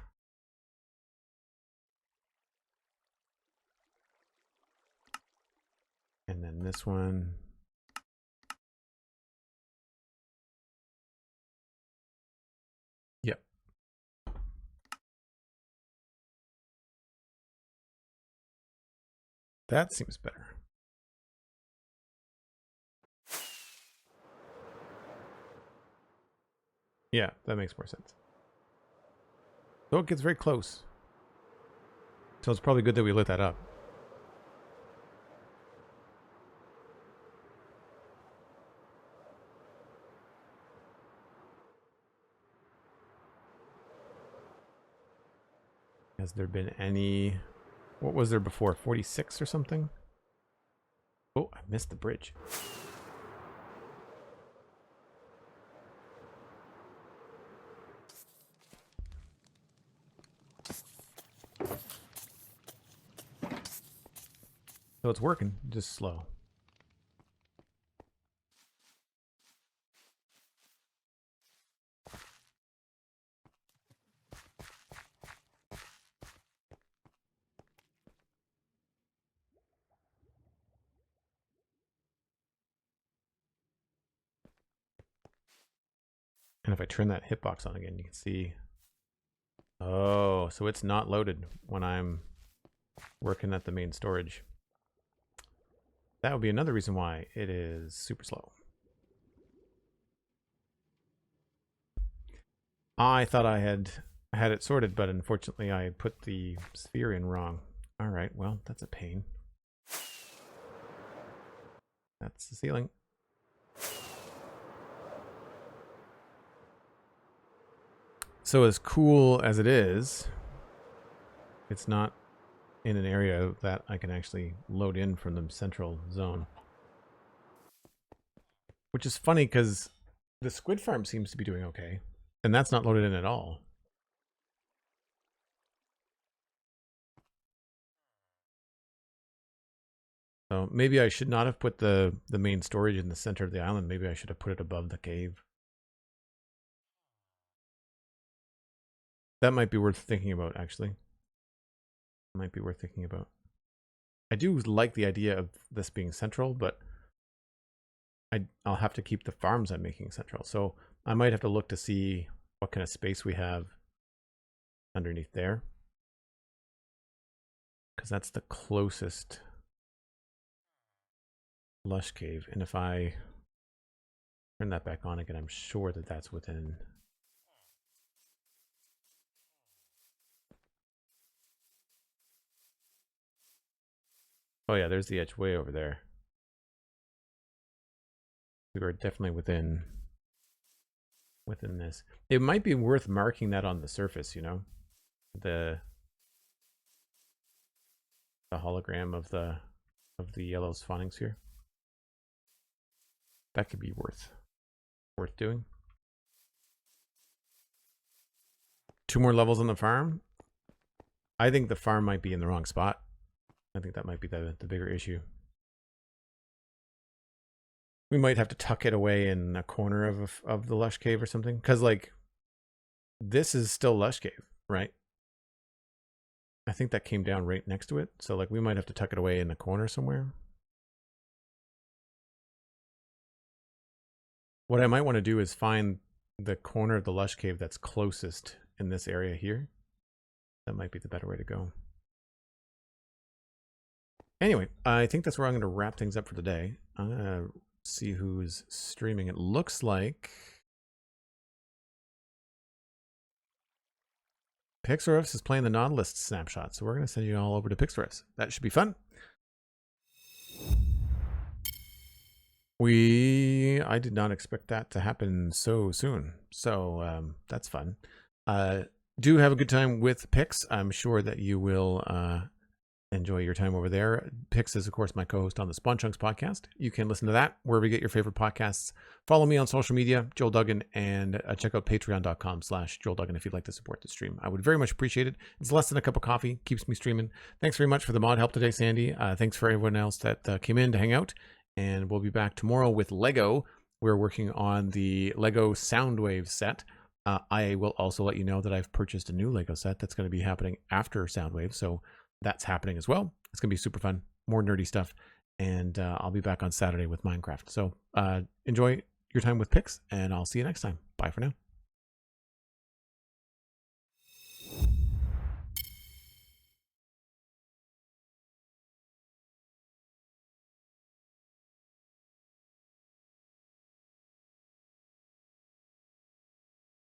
Speaker 1: And then this one. Yep. That seems better. Yeah, that makes more sense. So it gets very close. So it's probably good that we lit that up. Has there been any What was there before? 46 or something? Oh, I missed the bridge. So it's working, just slow. And if I turn that hitbox on again, you can see. Oh, so it's not loaded when I'm working at the main storage. That would be another reason why it is super slow. I thought I had it sorted, but unfortunately I put the sphere in wrong. All right, well, that's a pain. That's the ceiling. So as cool as it is, it's not in an area that I can actually load in from the central zone. Which is funny because the squid farm seems to be doing okay. And that's not loaded in at all. So maybe I should not have put the main storage in the center of the island. Maybe I should have put it above the cave. That might be worth thinking about, actually. Might be worth thinking about. I do like the idea of this being central, but I'll have to keep the farms I'm making central. So I might have to look to see what kind of space we have underneath there, because that's the closest lush cave. And if I turn that back on again, I'm sure that that's within. Oh yeah, there's the edge way over there. We were definitely within this. It might be worth marking that on the surface, you know, the hologram of the yellow spawning sphere. That could be worth doing. 2 more levels on the farm. I think the farm might be in the wrong spot. I think that might be the bigger issue. We might have to tuck it away in a corner of the lush cave or something, because like this is still lush cave, right? I think that came down right next to it, so like we might have to tuck it away in a corner somewhere. What I might want to do is find the corner of the lush cave that's closest in this area here. That might be the better way to go. Anyway, I think that's where I'm going to wrap things up for today. I'm going to see who's streaming. It looks like Pixarifs is playing the Nautilus snapshot, so we're going to send you all over to Pixarifs. That should be fun. I did not expect that to happen so soon, so that's fun. Do have a good time with Pix. I'm sure that you will enjoy your time over there. Pix is, of course, my co-host on the Spawn Chunks podcast. You can listen to that wherever you get your favorite podcasts. Follow me on social media, Joel Duggan, and check out patreon.com/JoelDuggan if you'd like to support the stream. I would very much appreciate it. It's less than a cup of coffee, keeps me streaming. Thanks very much for the mod help today, Sandy. Thanks for everyone else that came in to hang out. And we'll be back tomorrow with Lego. We're working on the Lego Soundwave set. I will also let you know that I've purchased a new Lego set that's going to be happening after Soundwave. So that's happening as well. It's going to be super fun, more nerdy stuff. And I'll be back on Saturday with Minecraft. So enjoy your time with Pix, and I'll see you next time. Bye for now.